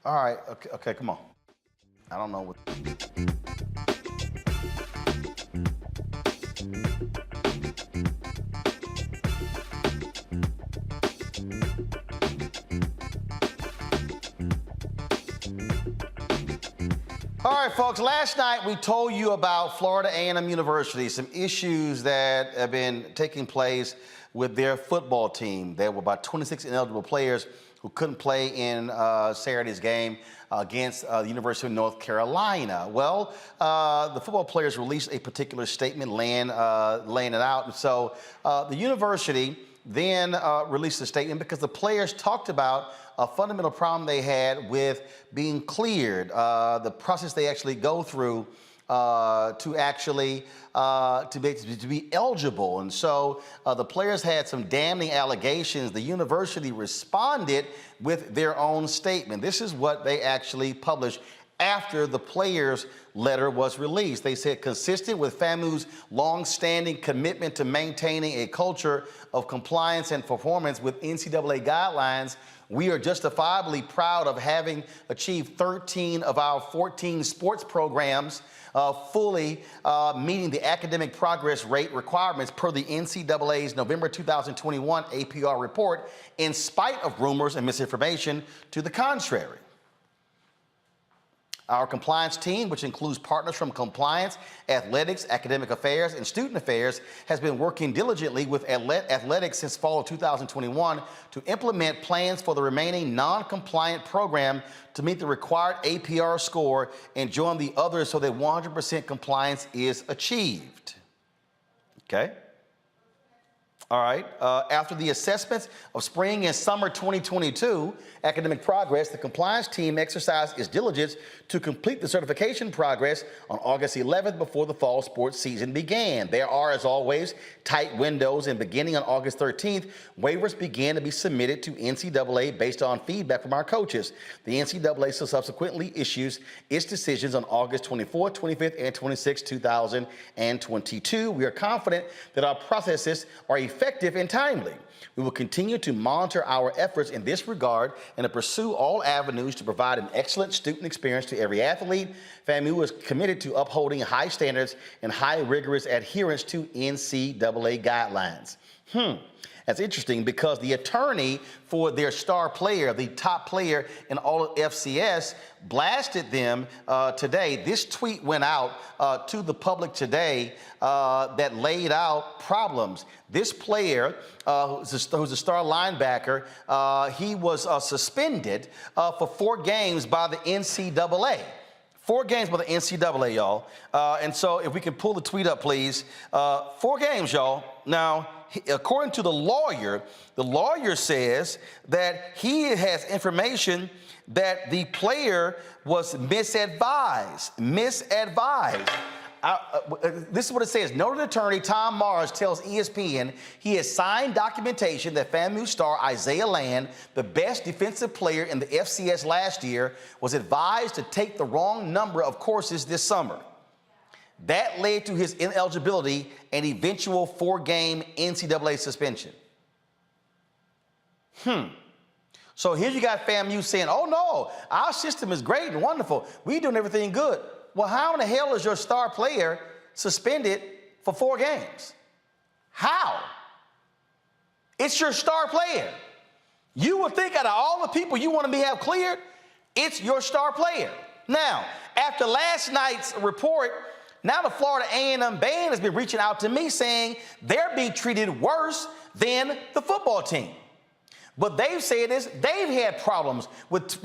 All right, okay, come on. I don't know what. All right, folks, last night we told you about Florida A&M University, some issues that have been taking place with their football team. There were about 26 ineligible players who couldn't play in Saturday's game against the University of North Carolina. Well, the football players released a particular statement laying it out. And so the university then released a statement because the players talked about a fundamental problem they had with being cleared, the process they actually go through to actually to be eligible. And so the players had some damning allegations. The university responded with their own statement. This is what they actually published after the players' letter was released. They said, consistent with FAMU's long-standing commitment to maintaining a culture of compliance and performance with NCAA guidelines, we are justifiably proud of having achieved 13 of our 14 sports programs fully meeting the academic progress rate requirements per the NCAA's November 2021 APR report, in spite of rumors and misinformation to the contrary. Our compliance team, which includes partners from compliance, athletics, academic affairs, and student affairs, has been working diligently with athletics since fall of 2021 to implement plans for the remaining non-compliant program to meet the required APR score and join the others so that 100% compliance is achieved. Okay? All right. After the assessments of spring and summer 2022 academic progress, the compliance team exercised its diligence to complete the certification progress on August 11th before the fall sports season began. There are, as always, tight windows, and beginning on August 13th, waivers began to be submitted to NCAA based on feedback from our coaches. The NCAA subsequently issues its decisions on August 24th, 25th, and 26th, 2022. We are confident that our processes are effective and timely. We will continue to monitor our efforts in this regard and to pursue all avenues to provide an excellent student experience to every athlete. FAMU is committed to upholding high standards and high rigorous adherence to NCAA guidelines. That's interesting because the attorney for their star player, the top player in all of FCS, blasted them today. This tweet went out to the public today that laid out problems. This player, who's a star linebacker, he was suspended for 4 games by the NCAA. 4 games by the NCAA, y'all. And so if we can pull the tweet up, please. 4 games, y'all. Now, according to the lawyer says that he has information that the player was misadvised. This is what it says. Noted attorney Tom Mars tells ESPN he has signed documentation that FAMU star Isaiah Land, the best defensive player in the FCS last year, was advised to take the wrong number of courses this summer. That led to his ineligibility and eventual 4-game NCAA suspension. So here you got FAMU saying, oh no, our system is great and wonderful. We're doing everything good. Well, how in the hell is your star player suspended for 4 games? How? It's your star player. You would think out of all the people you want to have cleared, it's your star player. Now, after last night's report, now the Florida A&M band has been reaching out to me saying they're being treated worse than the football team. But they've said this, they've had problems with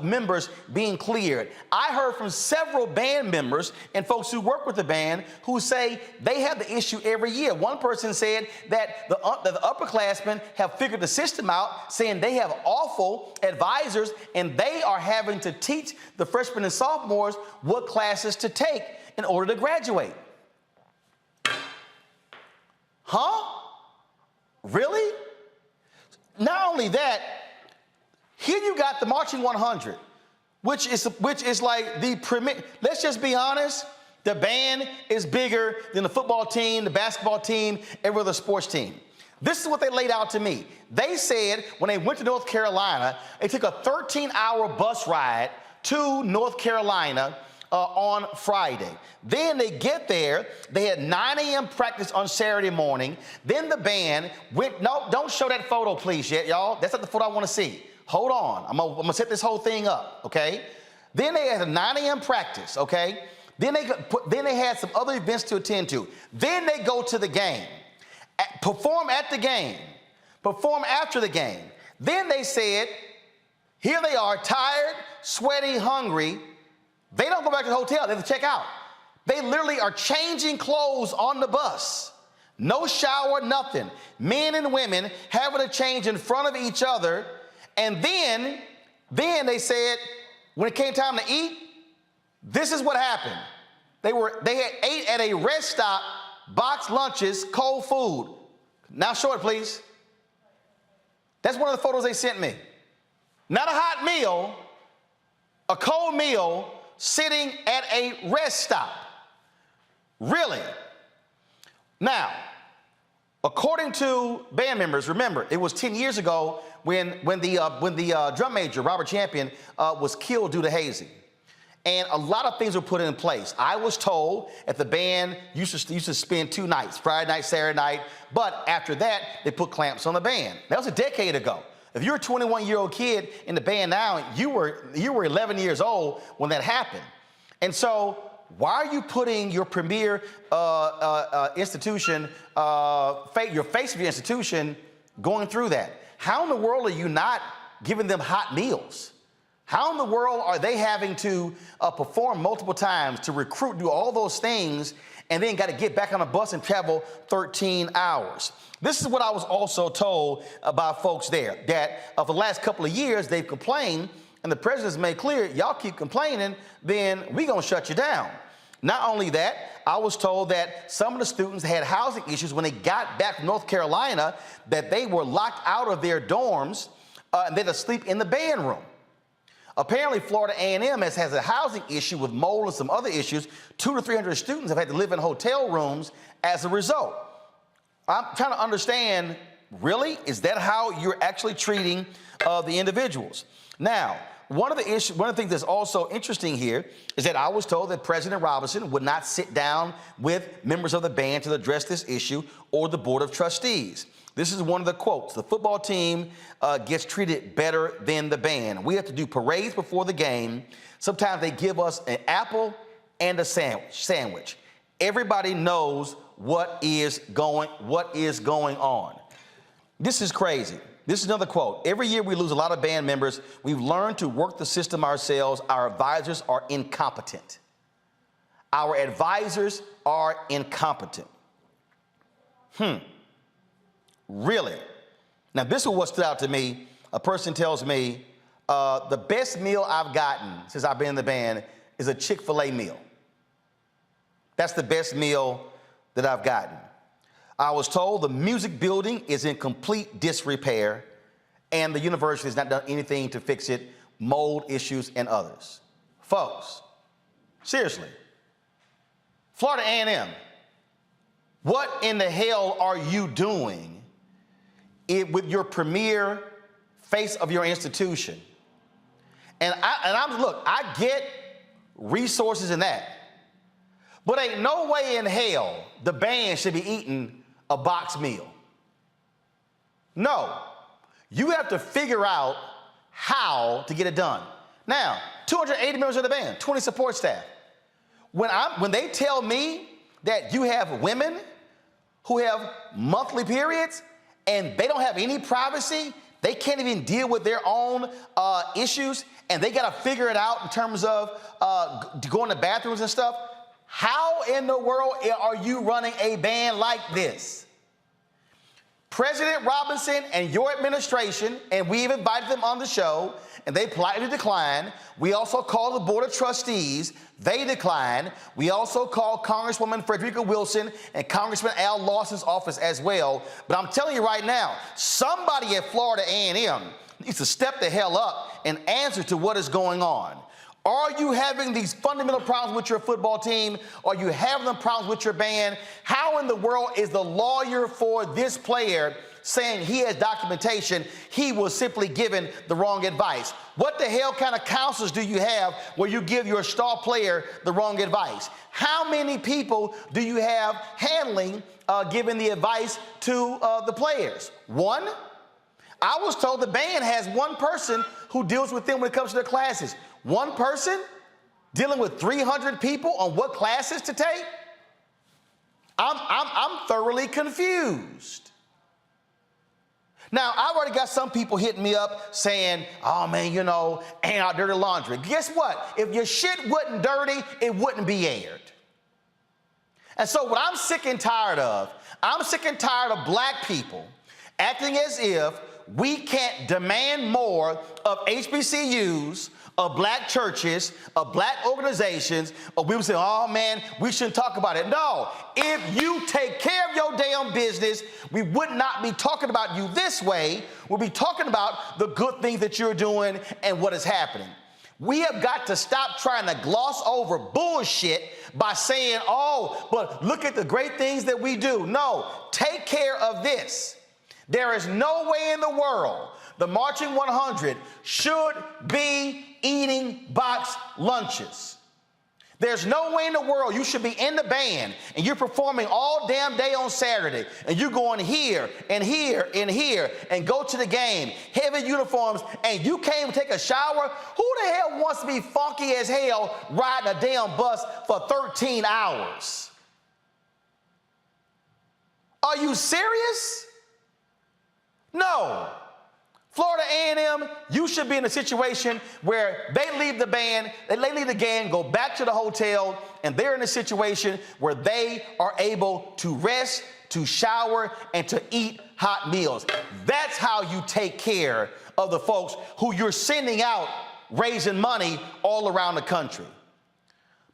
members being cleared. I heard from several band members and folks who work with the band who say they have the issue every year. One person said that the upperclassmen have figured the system out, saying they have awful advisors and they are having to teach the freshmen and sophomores what classes to take in order to graduate. Really? Not only that, here you got the Marching 100, which is like the premier. Let's just be honest. The band is bigger than the football team, the basketball team, every other sports team. This is what they laid out to me. They said when they went to North Carolina, they took a 13-hour bus ride to North Carolina on Friday. Then they get there, they had 9 a.m. practice on Saturday morning. Then the band went, no, don't show that photo please yet, y'all. That's not the photo I want to see. Hold on, I'm gonna set this whole thing up, okay? Then they had a 9 a.m. practice, okay? Then they had some other events to attend to. Then they go to the game, perform at the game, perform after the game. Then they said, here they are, tired, sweaty, hungry. They don't go back to the hotel, they have to check out. They literally are changing clothes on the bus. No shower, nothing. Men and women having to change in front of each other. And then they said, when it came time to eat, this is what happened. They had ate at a rest stop, boxed lunches, cold food. Now show it, please. That's one of the photos they sent me. Not a hot meal, a cold meal, sitting at a rest stop. Really? Now, according to band members, remember, it was 10 years ago when the drum major, Robert Champion, was killed due to hazing. And a lot of things were put in place. I was told that the band used to spend 2 nights, Friday night, Saturday night, but after that, they put clamps on the band. That was a decade ago. If you're a 21-year-old kid in the band now, you were 11 years old when that happened. And so why are you putting your premier institution, your face of your institution, going through that? How in the world are you not giving them hot meals? How in the world are they having to perform multiple times to recruit, do all those things, and then got to get back on a bus and travel 13 hours? This is what I was also told by folks there, that for the last couple of years, they've complained, and the president's made clear, y'all keep complaining, then we gonna shut you down. Not only that, I was told that some of the students had housing issues when they got back from North Carolina, that they were locked out of their dorms and they had to sleep in the band room. Apparently, Florida A&M has a housing issue with mold and some other issues. 200 to 300 students have had to live in hotel rooms as a result. I'm trying to understand, really, is that how you're actually treating the individuals? Now, one of the things that's also interesting here is that I was told that President Robinson would not sit down with members of the band to address this issue or the Board of Trustees. This is one of the quotes. The football team gets treated better than the band. We have to do parades before the game. Sometimes they give us an apple and a sandwich. Everybody knows what is going on. This is crazy. This is another quote. Every year we lose a lot of band members. We've learned to work the system ourselves. Our advisors are incompetent. Our advisors are incompetent. Really? Now, this is what stood out to me. A person tells me, the best meal I've gotten since I've been in the band is a Chick-fil-A meal. That's the best meal that I've gotten. I was told the music building is in complete disrepair and the university has not done anything to fix it, mold issues and others. Folks, seriously, Florida A&M, what in the hell are you doing with your premier face of your institution? And I get resources in that, but ain't no way in hell the band should be eating a box meal. No, you have to figure out how to get it done. Now, 280 members of the band, 20 support staff. When they tell me that you have women who have monthly periods and they don't have any privacy, they can't even deal with their own issues, and they got to figure it out in terms of going to bathrooms and stuff. How in the world are you running a band like this? President Robinson and your administration, and we've invited them on the show, and they politely declined. We also called the Board of Trustees. They declined. We also called Congresswoman Frederica Wilson and Congressman Al Lawson's office as well. But I'm telling you right now, somebody at Florida A&M needs to step the hell up and answer to what is going on. Are you having these fundamental problems with your football team? Are you having the problems with your band? How in the world is the lawyer for this player saying he has documentation? He was simply given the wrong advice. What the hell kind of counselors do you have where you give your star player the wrong advice? How many people do you have handling, giving the advice to the players? One? I was told the band has one person who deals with them when it comes to their classes. One person dealing with 300 people on what classes to take? I'm thoroughly confused. Now, I've already got some people hitting me up saying, oh man, you know, ain't our dirty laundry. Guess what? If your shit wasn't dirty, it wouldn't be aired. And so what I'm sick and tired of black people acting as if we can't demand more of HBCUs, of black churches, of black organizations, or we would say, oh man, we shouldn't talk about it. No, if you take care of your damn business, we would not be talking about you this way. We'll be talking about the good things that you're doing and what is happening. We have got to stop trying to gloss over bullshit by saying, oh, but look at the great things that we do. No, take care of this. There is no way in the world the Marching 100 should be eating box lunches. There's no way in the world you should be in the band and you're performing all damn day on Saturday and you're going here and here and here and go to the game, heavy uniforms, and you can't even take a shower. Who the hell wants to be funky as hell riding a damn bus for 13 hours? Are you serious? No. Florida A&M, you should be in a situation where they leave the band, they leave the game, go back to the hotel, and they're in a situation where they are able to rest, to shower, and to eat hot meals. That's how you take care of the folks who you're sending out raising money all around the country.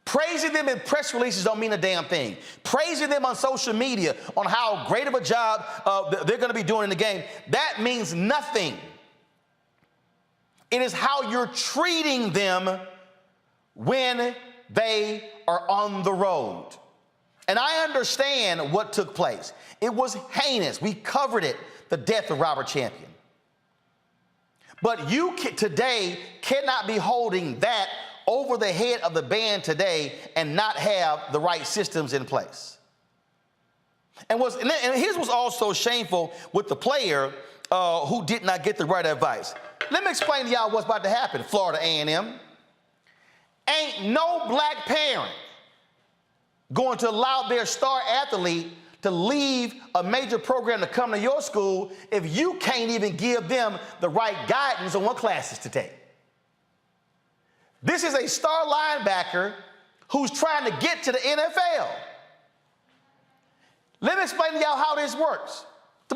Praising them in press releases don't mean a damn thing. Praising them on social media on how great of a job they're going to be doing in the game, that means nothing. It is how you're treating them when they are on the road. And I understand what took place. It was heinous. We covered it, the death of Robert Champion. But you today cannot be holding that over the head of the band today and not have the right systems in place. And his was also shameful with the player who did not get the right advice. Let me explain to y'all what's about to happen, Florida A&M. Ain't no black parent going to allow their star athlete to leave a major program to come to your school if you can't even give them the right guidance on what classes to take. This is a star linebacker who's trying to get to the NFL. Let me explain to y'all how this works.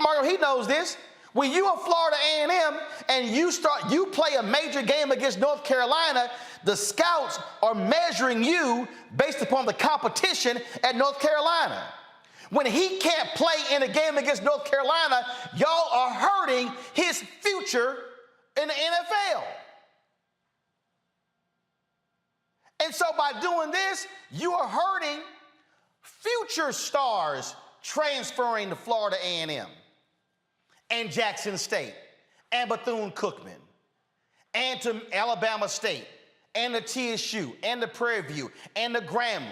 Mario, he knows this. When you are Florida A&M and you play a major game against North Carolina, the scouts are measuring you based upon the competition at North Carolina. When he can't play in a game against North Carolina, y'all are hurting his future in the NFL. And so by doing this, you are hurting future stars transferring to Florida A&M and Jackson State and Bethune-Cookman and to Alabama State and the TSU and the Prairie View and the Grambling.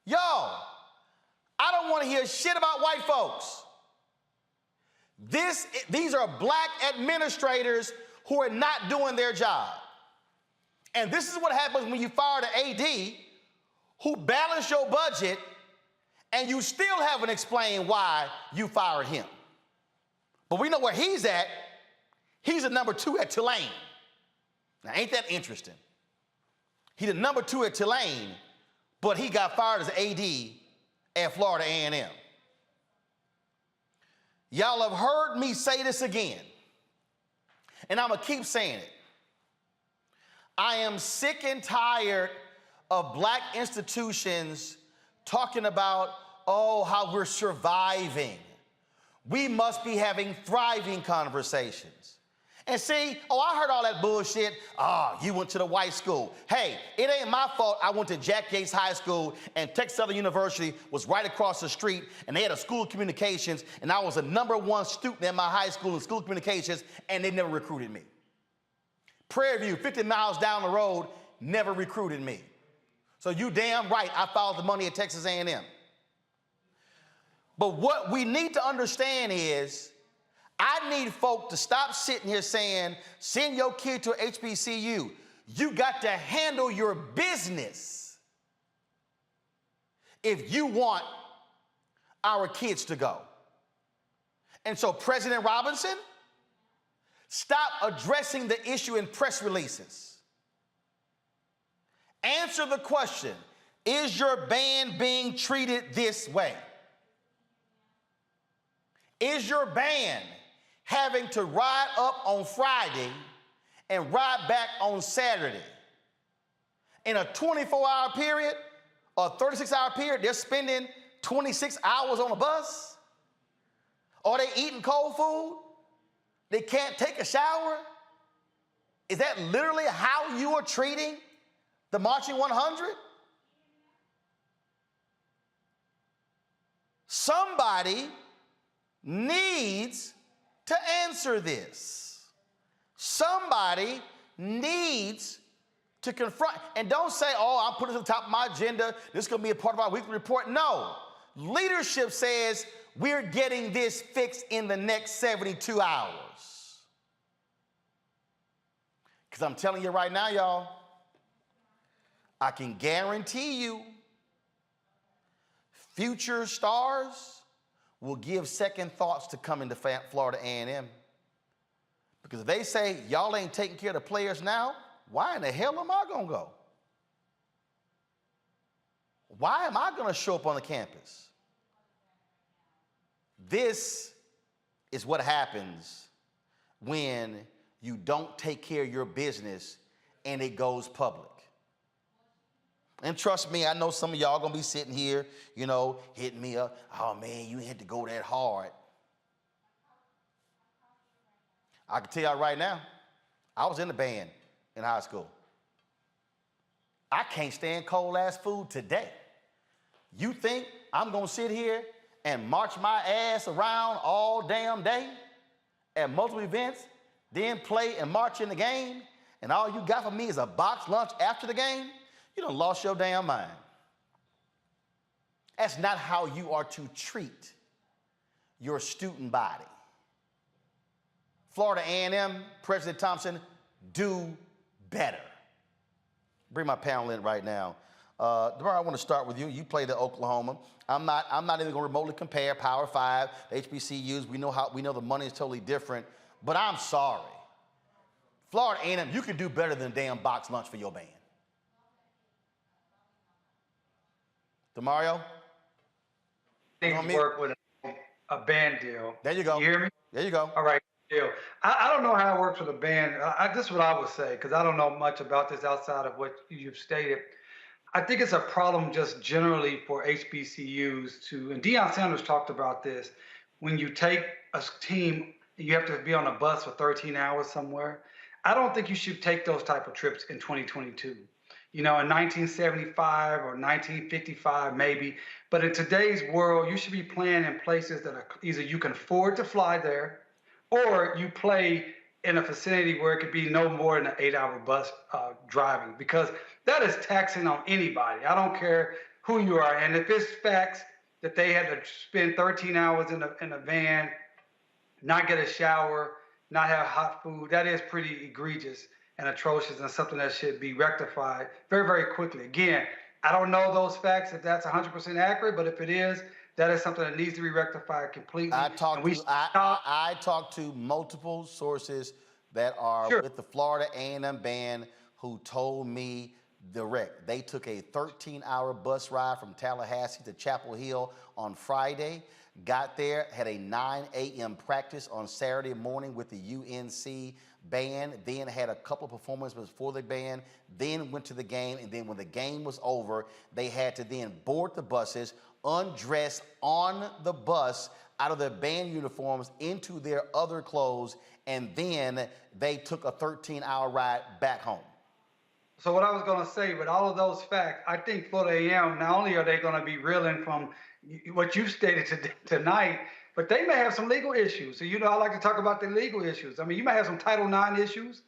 Y'all, I don't want to hear shit about white folks. These are black administrators who are not doing their job. And this is what happens when you fire the AD who balanced your budget and you still haven't explained why you fired him. But we know where he's at. He's a number 2 at Tulane. Now, ain't that interesting? He's a number 2 at Tulane, but he got fired as AD at Florida A&M. Y'all have heard me say this again, and I'm going to keep saying it. I am sick and tired of black institutions talking about, oh, how we're surviving. We must be having thriving conversations. And see, oh, I heard all that bullshit. You went to the white school. Hey, it ain't my fault I went to Jack Yates High School and Texas Southern University was right across the street and they had a school of communications and I was a #1 student in my high school in school of communications and they never recruited me. Prairie View, 50 miles down the road, never recruited me. So you damn right I followed the money at Texas A&M. But what we need to understand is I need folk to stop sitting here saying, send your kid to a HBCU. You got to handle your business if you want our kids to go. And so President Robinson, stop addressing the issue in press releases. Answer the question, is your band being treated this way? Is your band having to ride up on Friday and ride back on Saturday? In a 24-hour period or 36-hour period, they're spending 26 hours on a bus? Are they eating cold food? They can't take a shower? Is that literally how you are treating the Marching 100? Somebody needs to answer this. Somebody needs to confront, and don't say, oh, I'll put it at the top of my agenda. This is going to be a part of our weekly report. No. Leadership says we're getting this fixed in the next 72 hours. Because I'm telling you right now, y'all, I can guarantee you future stars will give second thoughts to coming to Florida A&M. Because if they say y'all ain't taking care of the players now, why in the hell am I going to go? Why am I going to show up on the campus? This is what happens when you don't take care of your business and it goes public. And trust me, I know some of y'all going to be sitting here, hitting me up. Oh, man, you had to go that hard. I can tell y'all right now, I was in the band in high school. I can't stand cold-ass food today. You think I'm going to sit here and march my ass around all damn day at multiple events, then play and march in the game, and all you got for me is a box lunch after the game? You done lost your damn mind. That's not how you are to treat your student body. Florida A&M, President Thompson, do better. Bring my panel in right now. DeMar, I want to start with you. You played at Oklahoma. I'm not even going to remotely compare Power 5, HBCUs. We know the money is totally different, but I'm sorry. Florida A&M, you can do better than a damn box lunch for your band. DeMario? Things work with a band deal. There you go. You hear me? There you go. All right. Deal. I don't know how it works with a band. This is what I would say, because I don't know much about this outside of what you've stated. I think it's a problem just generally for HBCUs and Deion Sanders talked about this, when you take a team, you have to be on a bus for 13 hours somewhere. I don't think you should take those type of trips in 2022. In 1975 or 1955 maybe, but in today's world, you should be playing in places that are either you can afford to fly there, or you play in a vicinity where it could be no more than an 8-hour bus driving, because that is taxing on anybody. I don't care who you are. And if it's facts that they had to spend 13 hours in a van, not get a shower, not have hot food, that is pretty egregious and atrocious and something that should be rectified very, very quickly. Again, I don't know those facts, if that's 100% accurate, but if it is, that is something that needs to be rectified completely. I talked to multiple sources that are with the Florida A&M band who told me direct. They took a 13-hour bus ride from Tallahassee to Chapel Hill on Friday, got there, had a 9 a.m. practice on Saturday morning with the UNC band, then had a couple of performances for the band, then went to the game, and then when the game was over, they had to then board the buses, undress on the bus out of their band uniforms into their other clothes, and then they took a 13-hour ride back home. So what I was going to say, with all of those facts, I think Florida A&M, not only are they going to be reeling from what you stated tonight, but they may have some legal issues. So, I like to talk about the legal issues. I mean, you may have some Title IX issues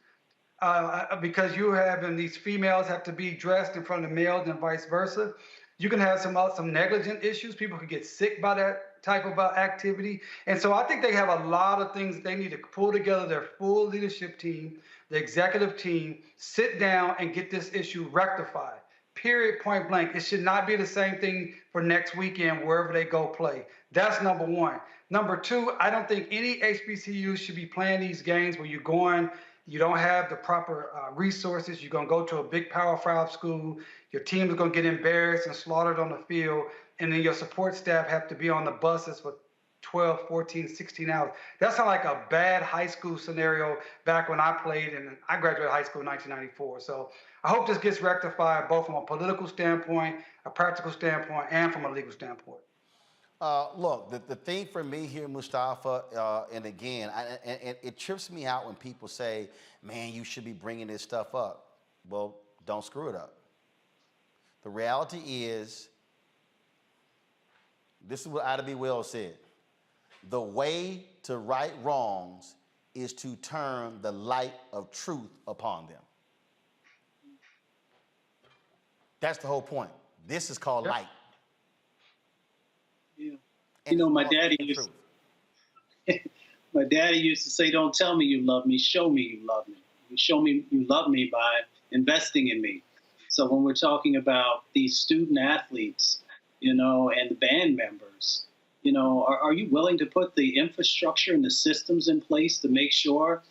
because you having these females have to be dressed in front of males and vice versa. You can have some negligent issues. People could get sick by that type of activity. And so I think they have a lot of things that they need to pull together their full leadership team, the executive team, sit down and get this issue rectified. Period, point blank. It should not be the same thing for next weekend wherever they go play. That's number one. Number two, I don't think any HBCU should be playing these games where you're going, you don't have the proper resources. You're going to go to a big Power 5 school. Your team is going to get embarrassed and slaughtered on the field. And then your support staff have to be on the buses for 12, 14, 16 hours. That sounds like a bad high school scenario back when I played, and I graduated high school in 1994. So I hope this gets rectified both from a political standpoint, a practical standpoint, and from a legal standpoint. Look, the thing for me here, Mustafa, and again, it trips me out when people say, man, you should be bringing this stuff up. Well, don't screw it up. The reality is, this is what Ida B. Wells said, the way to right wrongs is to turn the light of truth upon them. That's the whole point. This is called light. Yeah. My daddy used to say, don't tell me you love me, show me you love me. You show me you love me by investing in me. So when we're talking about these student athletes, and the band members, are you willing to put the infrastructure and the systems in place to make sure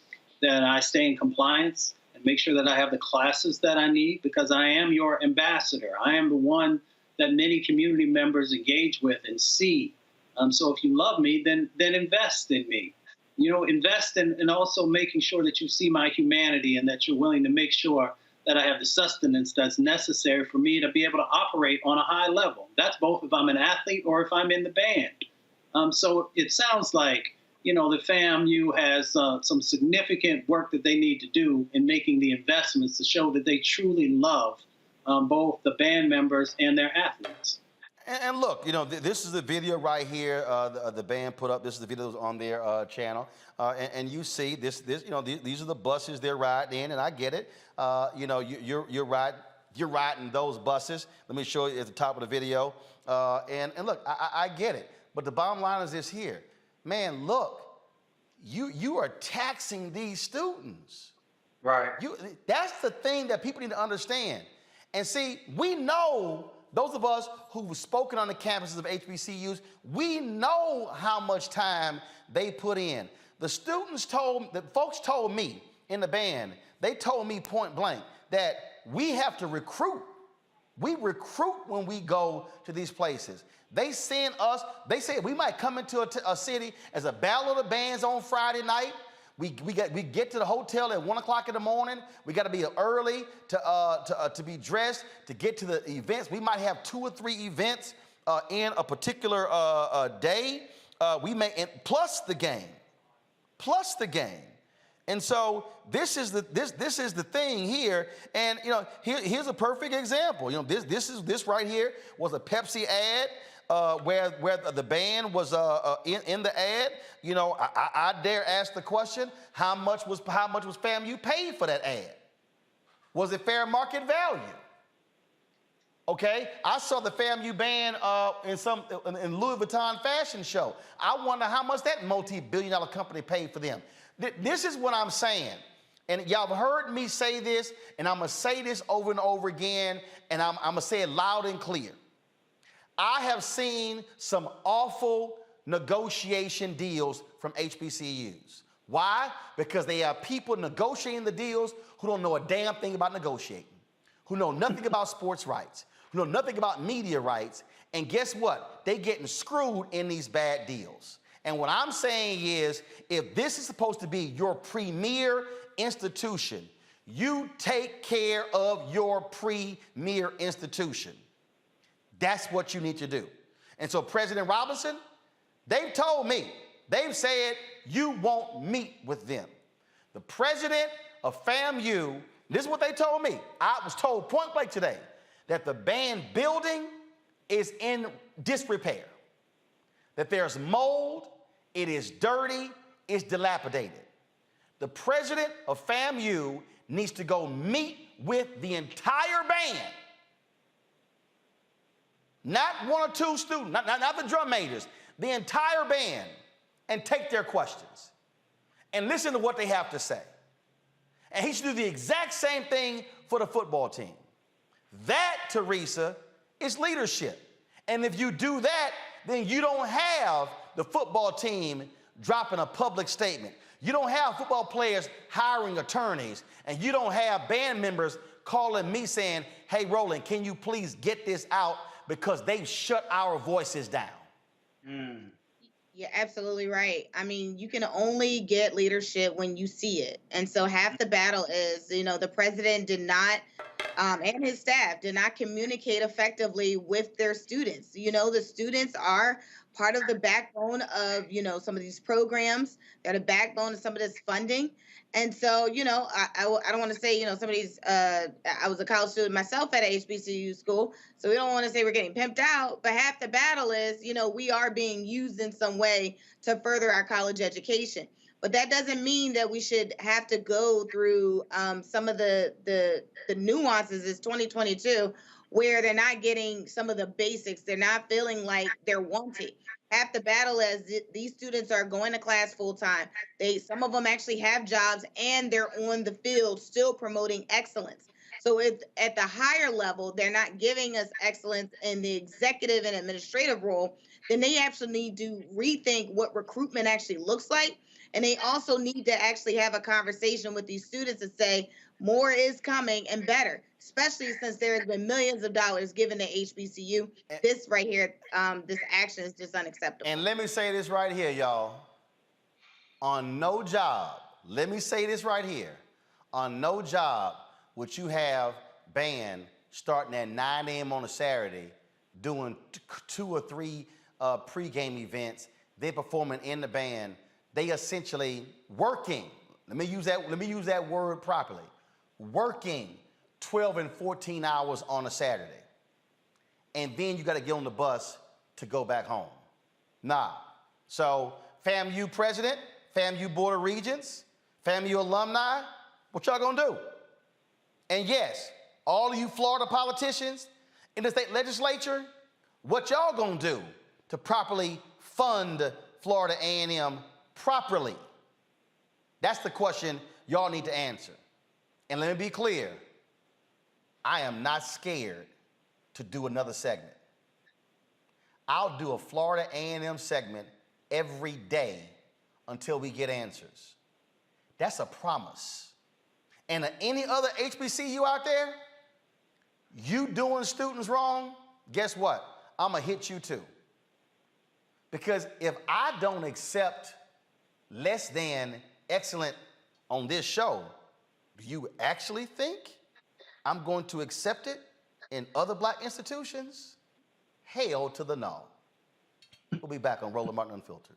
that I stay in compliance and make sure that I have the classes that I need, because I am your ambassador. I am the one that many community members engage with and see. So if you love me, then invest in me. Invest in also making sure that you see my humanity and that you're willing to make sure that I have the sustenance that's necessary for me to be able to operate on a high level. That's both if I'm an athlete or if I'm in the band. So it sounds like, the FAMU has some significant work that they need to do in making the investments to show that they truly love both the band members and their athletes. And look, this is the video right here. The band put up. This is the video that's on their channel, and you see this. These are the buses they're riding in, and I get it. You're riding those buses. Let me show you at the top of the video. And look, I get it. But the bottom line is this here, man. Look, you are taxing these students. Right. That's the thing that people need to understand. And see, we know. Those of us who've spoken on the campuses of HBCUs, we know how much time they put in. The folks told me in the band, they told me point blank that we have to recruit. We recruit when we go to these places. They send us, they say we might come into a city as a battle of the bands on Friday night. We get to the hotel at 1 o'clock in the morning. We got to be early to be dressed to get to the events. We might have 2 or 3 events in a particular day. Plus the game. And so this is the thing here. And here's a perfect example. This right here was a Pepsi ad. Where the band was in the ad. I dare ask the question: how much was FAMU paid for that ad? Was it fair market value? Okay, I saw the FAMU band in Louis Vuitton fashion show. I wonder how much that multi-billion-dollar company paid for them. This is what I'm saying, and y'all have heard me say this, and I'm gonna say this over and over again, and I'm gonna say it loud and clear. I have seen some awful negotiation deals from HBCUs. Why? Because they have people negotiating the deals who don't know a damn thing about negotiating, who know nothing about sports rights, who know nothing about media rights, and guess what? They getting screwed in these bad deals. And what I'm saying is, if this is supposed to be your premier institution, you take care of your premier institution. That's what you need to do. And so President Robinson, they've told me, they've said you won't meet with them. The president of FAMU, this is what they told me. I was told point blank today that the band building is in disrepair, that there's mold, it is dirty, it's dilapidated. The president of FAMU needs to go meet with the entire band. Not 1 or 2 students, not the drum majors, the entire band, and take their questions and listen to what they have to say. And he should do the exact same thing for the football team. That, Teresa, is leadership. And if you do that, then you don't have the football team dropping a public statement. You don't have football players hiring attorneys, and you don't have band members calling me saying, hey, Roland, can you please get this out? Because they've shut our voices down. You're absolutely right. I mean, you can only get leadership when you see it. And so half the battle is, the president did not, and his staff did not communicate effectively with their students. The students are part of the backbone of, some of these programs. They're the backbone of some of this funding. And so, I don't want to say, some of these, I was a college student myself at a HBCU school, so we don't want to say we're getting pimped out, but half the battle is, we are being used in some way to further our college education. But that doesn't mean that we should have to go through some of the nuances. It's 2022, where they're not getting some of the basics. They're not feeling like they're wanted. Half the battle is these students are going to class full time. Some of them actually have jobs and they're on the field still promoting excellence. So at the higher level, they're not giving us excellence in the executive and administrative role. then they actually need to rethink what recruitment actually looks like. And they also need to actually have a conversation with these students and say, more is coming and better, especially since there has been millions of dollars given to HBCU. This right here, this action is just unacceptable. And let me say this right here, y'all. On no job, let me say this right here. On no job would you have band starting at 9 a.m. on a Saturday, doing 2 or 3 pregame events. They're performing in the band. They essentially working. Let me use that word properly. Working 12 and 14 hours on a Saturday. And then you got to get on the bus to go back home. Nah. So FAMU president, FAMU board of regents, FAMU alumni, what y'all gonna do? And yes, all of you Florida politicians in the state legislature, what y'all gonna do to properly fund Florida A&M properly? That's the question y'all need to answer. And let me be clear, I am not scared to do another segment. I'll do a Florida A&M segment every day until we get answers. That's a promise. And any other HBCU out there, you doing students wrong, guess what? I'm gonna hit you too. Because if I don't accept less than excellent on this show, do you actually think I'm going to accept it in other black institutions? Hell to the no. We'll be back on Roland Martin Unfiltered.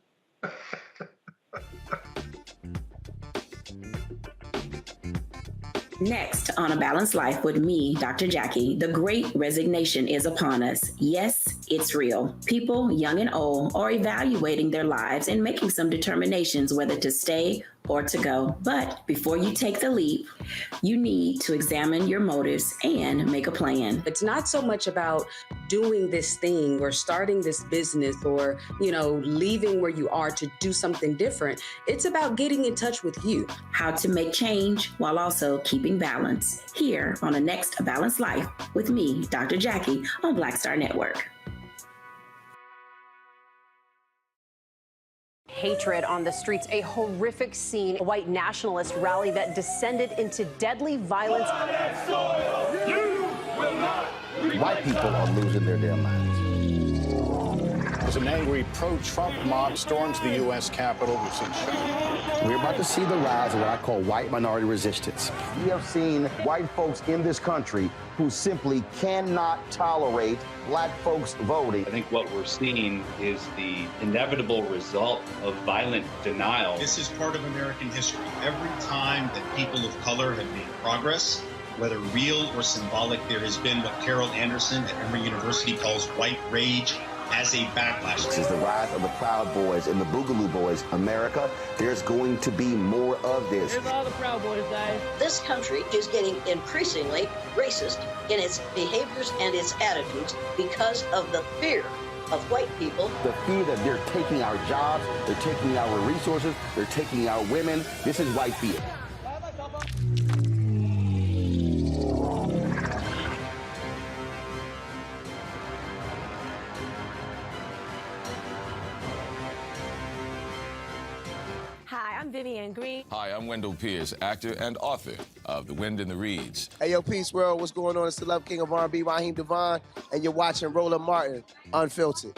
Next on A Balanced Life with me, Dr. Jackie, the great resignation is upon us. Yes, it's real. People, young and old, are evaluating their lives and making some determinations whether to stay or to go. But before you take the leap, you need to examine your motives and make a plan. It's not so much about doing this thing or starting this business or, leaving where you are to do something different. It's about getting in touch with you. How to make change while also keeping balance. Here on the next A Balanced Life with me, Dr. Jackie, on Black Star Network. Hatred on the streets, a horrific scene, a white nationalist rally that descended into deadly violence. White people are losing their damn minds. As an angry pro-Trump mob storms the U.S. Capitol, we're about to see the rise of what I call white minority resistance. We have seen white folks in this country who simply cannot tolerate black folks voting. I think what we're seeing is the inevitable result of violent denial. This is part of American history. Every time that people of color have made progress, whether real or symbolic, there has been what Carol Anderson at Emory University calls white rage as a backlash. This is the rise of the Proud Boys and the Boogaloo Boys. America, there's going to be more of this. Here's all the Proud Boys, guys. This country is getting increasingly racist in its behaviors and its attitudes because of the fear of white people. The fear that they're taking our jobs, they're taking our resources, they're taking our women. This is white fear. I'm Vivian Green. Hi, I'm Wendell Pierce, actor and author of The Wind in the Reeds. Hey, yo, Peace World, what's going on? It's the Love King of R&B, Raheem Devon, and you're watching Roland Martin Unfiltered.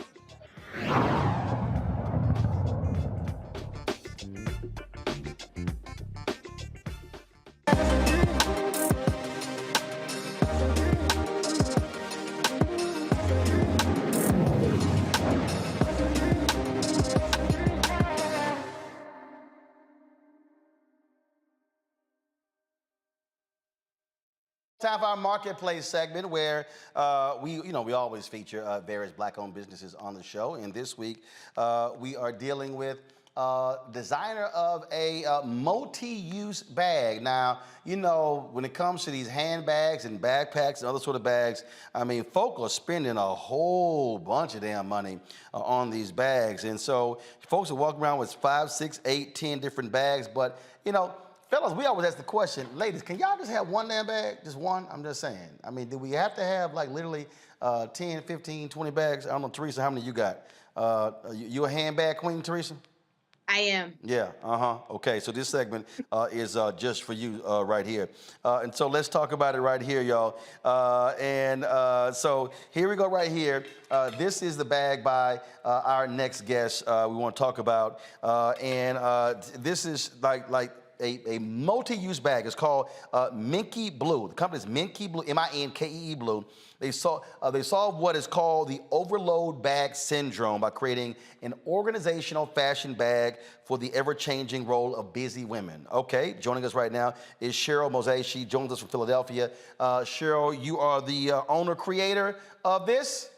Time for our marketplace segment where we always feature various black-owned businesses on the show. And this week we are dealing with designer of a multi-use bag. Now, when it comes to these handbags and backpacks and other sort of bags, I mean, folk are spending a whole bunch of damn money on these bags. And so folks are walking around with 5, 6, 8, 10 different bags. But, fellas, we always ask the question, ladies, can y'all just have one damn bag? Just one? I'm just saying. I mean, do we have to have like literally 10, 15, 20 bags? I don't know, Teresa, how many you got? You a handbag queen, Teresa? I am. Yeah, Okay, so this segment is just for you right here. And so let's talk about it right here, y'all. So here we go right here. This is the bag by our next guest we want to talk about. This is like a multi-use bag. It's called Minky Blue. The company is Minky Blue, M-I-N-K-E-E Blue. They solve what is called the overload bag syndrome by creating an organizational fashion bag for the ever-changing role of busy women. Okay, joining us right now is Cheryl Mose. She joins us from Philadelphia. Cheryl, you are the owner-creator of this?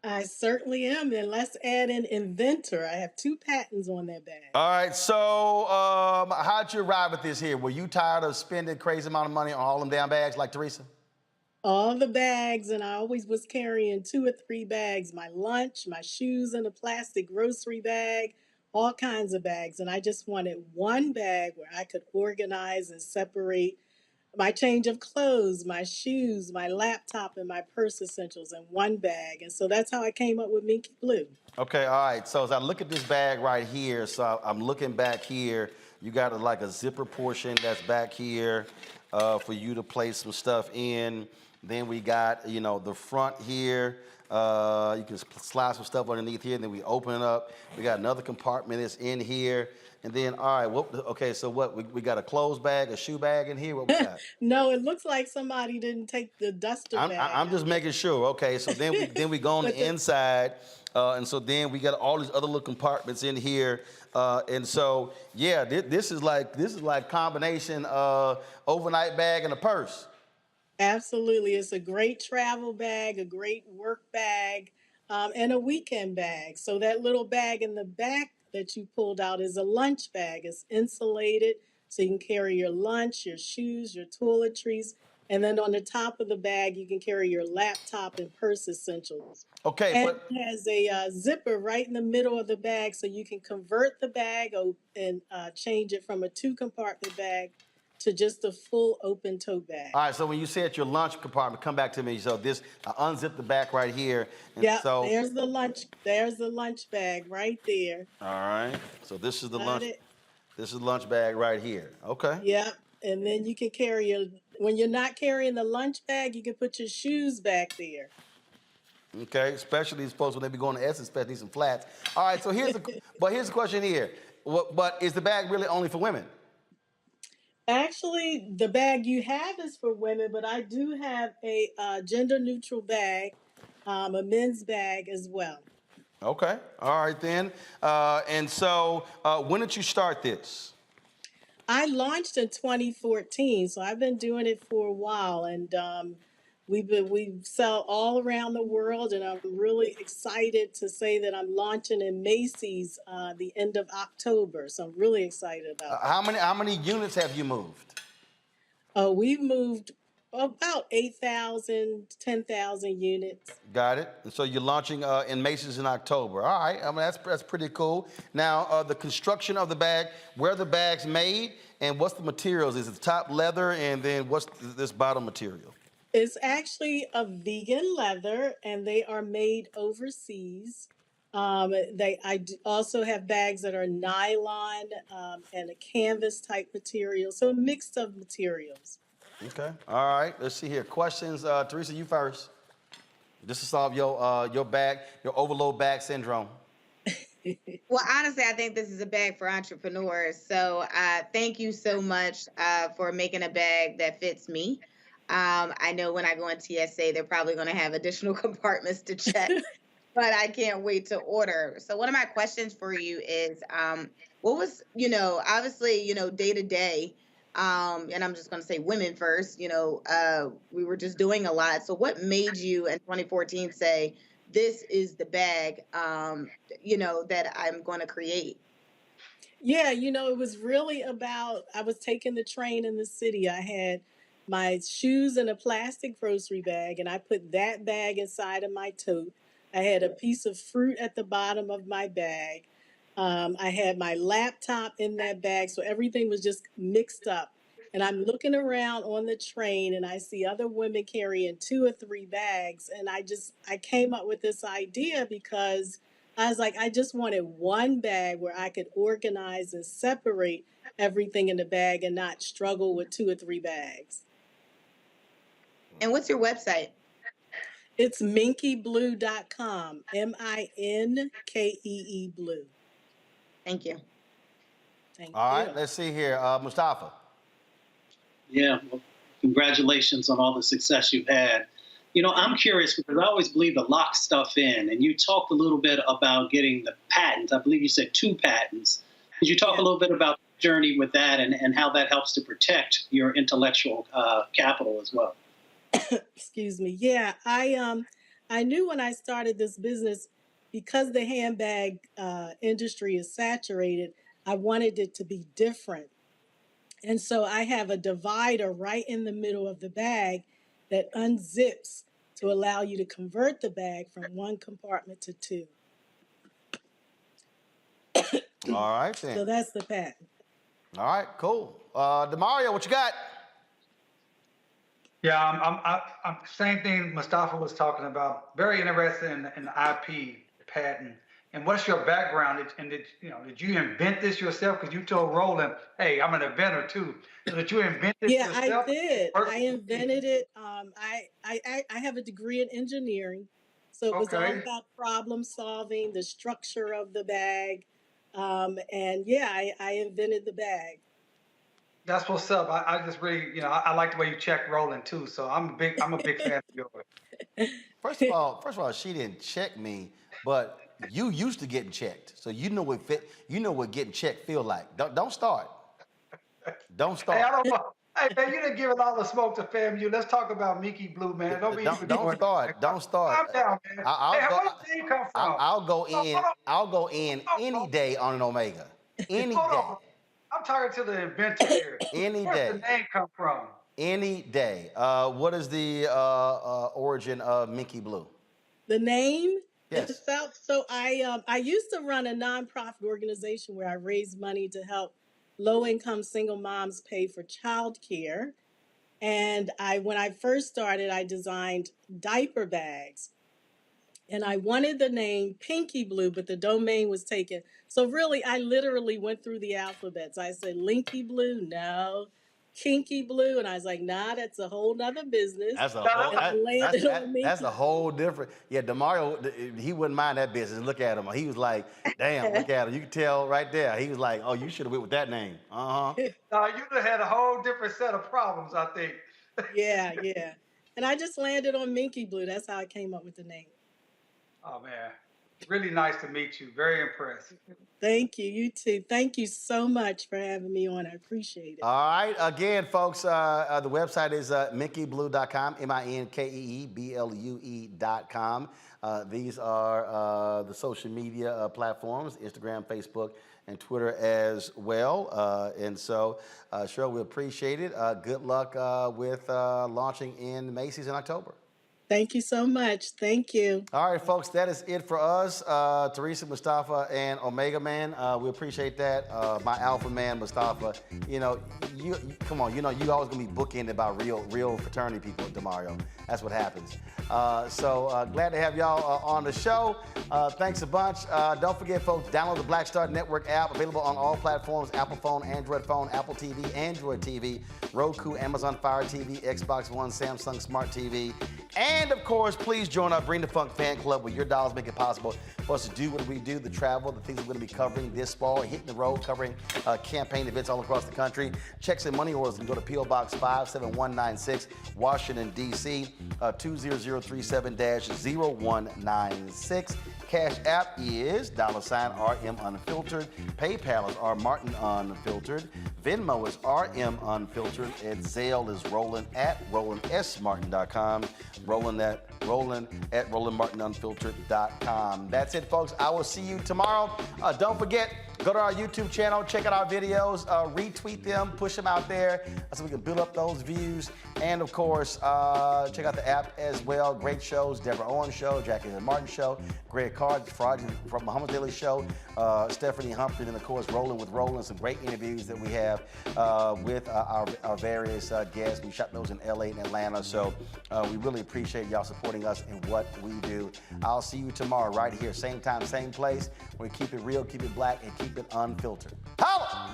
I certainly am, and let's add an inventor. I have 2 patents on that bag. All right, so how'd you arrive at this here? Were you tired of spending crazy amount of money on all them damn bags like Teresa? All the bags, and I always was carrying 2 or 3 bags, my lunch, my shoes in a plastic grocery bag, all kinds of bags. And I just wanted one bag where I could organize and separate my change of clothes, my shoes, my laptop, and my purse essentials in one bag. And so that's how I came up with Minky Blue. Okay, all right. So as I look at this bag right here, so I'm looking back here, you got like a zipper portion that's back here for you to place some stuff in. Then we got, the front here. You can slide some stuff underneath here, and then we open it up. We got another compartment that's in here. And then, all right, so what? We got a clothes bag, a shoe bag in here? What we got? No, it looks like somebody didn't take the duster bag. I'm just making sure. Okay, so then we go on the inside, and so then we got all these other little compartments in here. And so, yeah, this is like combination overnight bag and a purse. Absolutely. It's a great travel bag, a great work bag, and a weekend bag. So that little bag in the back that you pulled out is a lunch bag. It's insulated, so you can carry your lunch, your shoes, your toiletries. And then on the top of the bag, you can carry your laptop and purse essentials. Okay, And but it has a zipper right in the middle of the bag, so you can convert the bag and change it from a 2-compartment bag to just a full open tote bag. all right, so when you said your lunch compartment, come back to me. So I unzip the back right here. And Yeah, so, there's the lunch bag right there. all right, so this is the Got lunch. it. This is the lunch bag right here. Okay. Yep. And then you can when you're not carrying the lunch bag, you can put your shoes back there. Okay, especially these folks when they be going to Essence Fest, need some flats. All right, so here's the question here. But is the bag really only for women? Actually, the bag you have is for women, but I do have a gender-neutral bag, a men's bag as well. Okay, all right then. And so when did you start this? I launched in 2014, so I've been doing it for a while, and we sell all around the world, and I'm really excited to say that I'm launching in Macy's the end of October. So I'm really excited about it. How many units have you moved? We've moved about 8,000, 10,000 units. Got it. And so you're launching in Macy's in October. All right. I mean that's pretty cool. Now the construction of the bag, where are the bags made, and what's the materials? Is it the top leather, and then what's this bottom material? It's actually a vegan leather, and they are made overseas. I also have bags that are nylon and a canvas type material, so a mix of materials. Okay. All right. Let's see here. Questions. Teresa, you first. This will solve your overload bag syndrome. Well, honestly, I think this is a bag for entrepreneurs. So thank you so much for making a bag that fits me. I know when I go on TSA, they're probably going to have additional compartments to check, but I can't wait to order. So one of my questions for you is, what was, obviously, day to day, and I'm just going to say women first, we were just doing a lot. So what made you in 2014 say, this is the bag, that I'm going to create? Yeah, it was really about, I was taking the train in the city. I had my shoes in a plastic grocery bag, and I put that bag inside of my tote. I had a piece of fruit at the bottom of my bag. I had my laptop in that bag, so everything was just mixed up. And I'm looking around on the train, and I see other women carrying 2 or 3 bags. And I came up with this idea because I was like, I just wanted one bag where I could organize and separate everything in the bag and not struggle with 2 or 3 bags. And what's your website? It's minkeeblue.com, MINKEE blue. Thank you. All right, let's see here. Mustafa. Yeah, well, congratulations on all the success you've had. You know, I'm curious because I always believe to lock stuff in, and you talked a little bit about getting the patents. I believe you said 2 patents. Could you talk a little bit about the journey with that and how that helps to protect your intellectual capital as well? Excuse me. Yeah, I knew when I started this business, because the handbag industry is saturated, I wanted it to be different. And so I have a divider right in the middle of the bag that unzips to allow you to convert the bag from 1 compartment to 2. All right, then. So that's the patent. All right, cool. DeMario, what you got? Yeah, I'm same thing Mustafa was talking about. Very interested in the IP patent. And what's your background? And did you invent this yourself? Because you told Roland, "Hey, I'm an inventor too." So did you invent this yourself? Yeah, I did. I invented it. I have a degree in engineering, so it was all about problem solving, the structure of the bag, and yeah, I invented the bag. That's what's up. I just really, I like the way you check Roland too. So I'm a big fan of yours. First of all, she didn't check me, but you used to getting checked, so you know what getting checked feel like. Don't start. Don't start. Hey, I don't know. Hey man, you didn't give it all the smoke to FAMU. Let's talk about Mickey Blue, man. Don't start. Don't start. Calm down, man. Where did the name come from? I'll go in any day on an Omega. Any day. I'm talking to the inventor here. Any Where day. did the name come from? Any day. What is the origin of Mickey Blue? The name? Yes. So I used to run a nonprofit organization where I raised money to help low-income single moms pay for childcare. And when I first started, I designed diaper bags. And I wanted the name Pinky Blue, but the domain was taken. So really, I literally went through the alphabets. I said, Linky Blue, no. Kinky Blue, and I was like, nah, that's a whole nother business. That's a whole different. Yeah, DeMario, he wouldn't mind that business. Look at him. He was like, damn, look at him. You can tell right there. He was like, oh, you should have went with that name. No, you'd have had a whole different set of problems, I think. Yeah. And I just landed on Minky Blue. That's how I came up with the name. Oh, man. Really nice to meet you. Very impressed. Thank you. You too. Thank you so much for having me on. I appreciate it. All right. Again, folks, the website is minkeeblue.com, MINKEEBLUE.com. These are the social media platforms, Instagram, Facebook, and Twitter as well. And so, sure, we appreciate it. Good luck with launching in Macy's in October. Thank you so much. Thank you. All right, folks, that is it for us. Teresa, Mustafa, and Omega Man. We appreciate that. My alpha man, Mustafa. You come on. You always gonna be bookended by real fraternity people, DeMario. That's what happens. So glad to have y'all on the show. Thanks a bunch. Don't forget, folks, download the Black Star Network app, available on all platforms: Apple phone, Android phone, Apple TV, Android TV, Roku, Amazon Fire TV, Xbox One, Samsung Smart TV. And of course, please join our Bring the Funk fan club, where your dollars make it possible for us to do what we do, the travel, the things we're going to be covering this fall, hitting the road, covering campaign events all across the country. Checks and money orders can go to P.O. Box 57196, Washington, D.C., 20037-0196. Cash App is $RM Unfiltered. PayPal is R Martin Unfiltered. Venmo is RM Unfiltered. And Zelle is Roland at RolandSMartin.com. Roland at RolandMartinUnfiltered.com. That's it, folks. I will see you tomorrow. Don't forget, go to our YouTube channel, check out our videos, retweet them, push them out there so we can build up those views. And of course, check out the app as well. Great shows, Deborah Owens Show, Jackie and Martin Show, Greg Card from Muhammad Daily Show, Stephanie Humphrey, and of course Roland with Roland. Some great interviews that we have with our various guests. We shot those in LA and Atlanta, so we really appreciate y'all supporting us in what we do. I'll see you tomorrow right here, same time, same place. We keep it real, keep it black, and keep it unfiltered. Holla!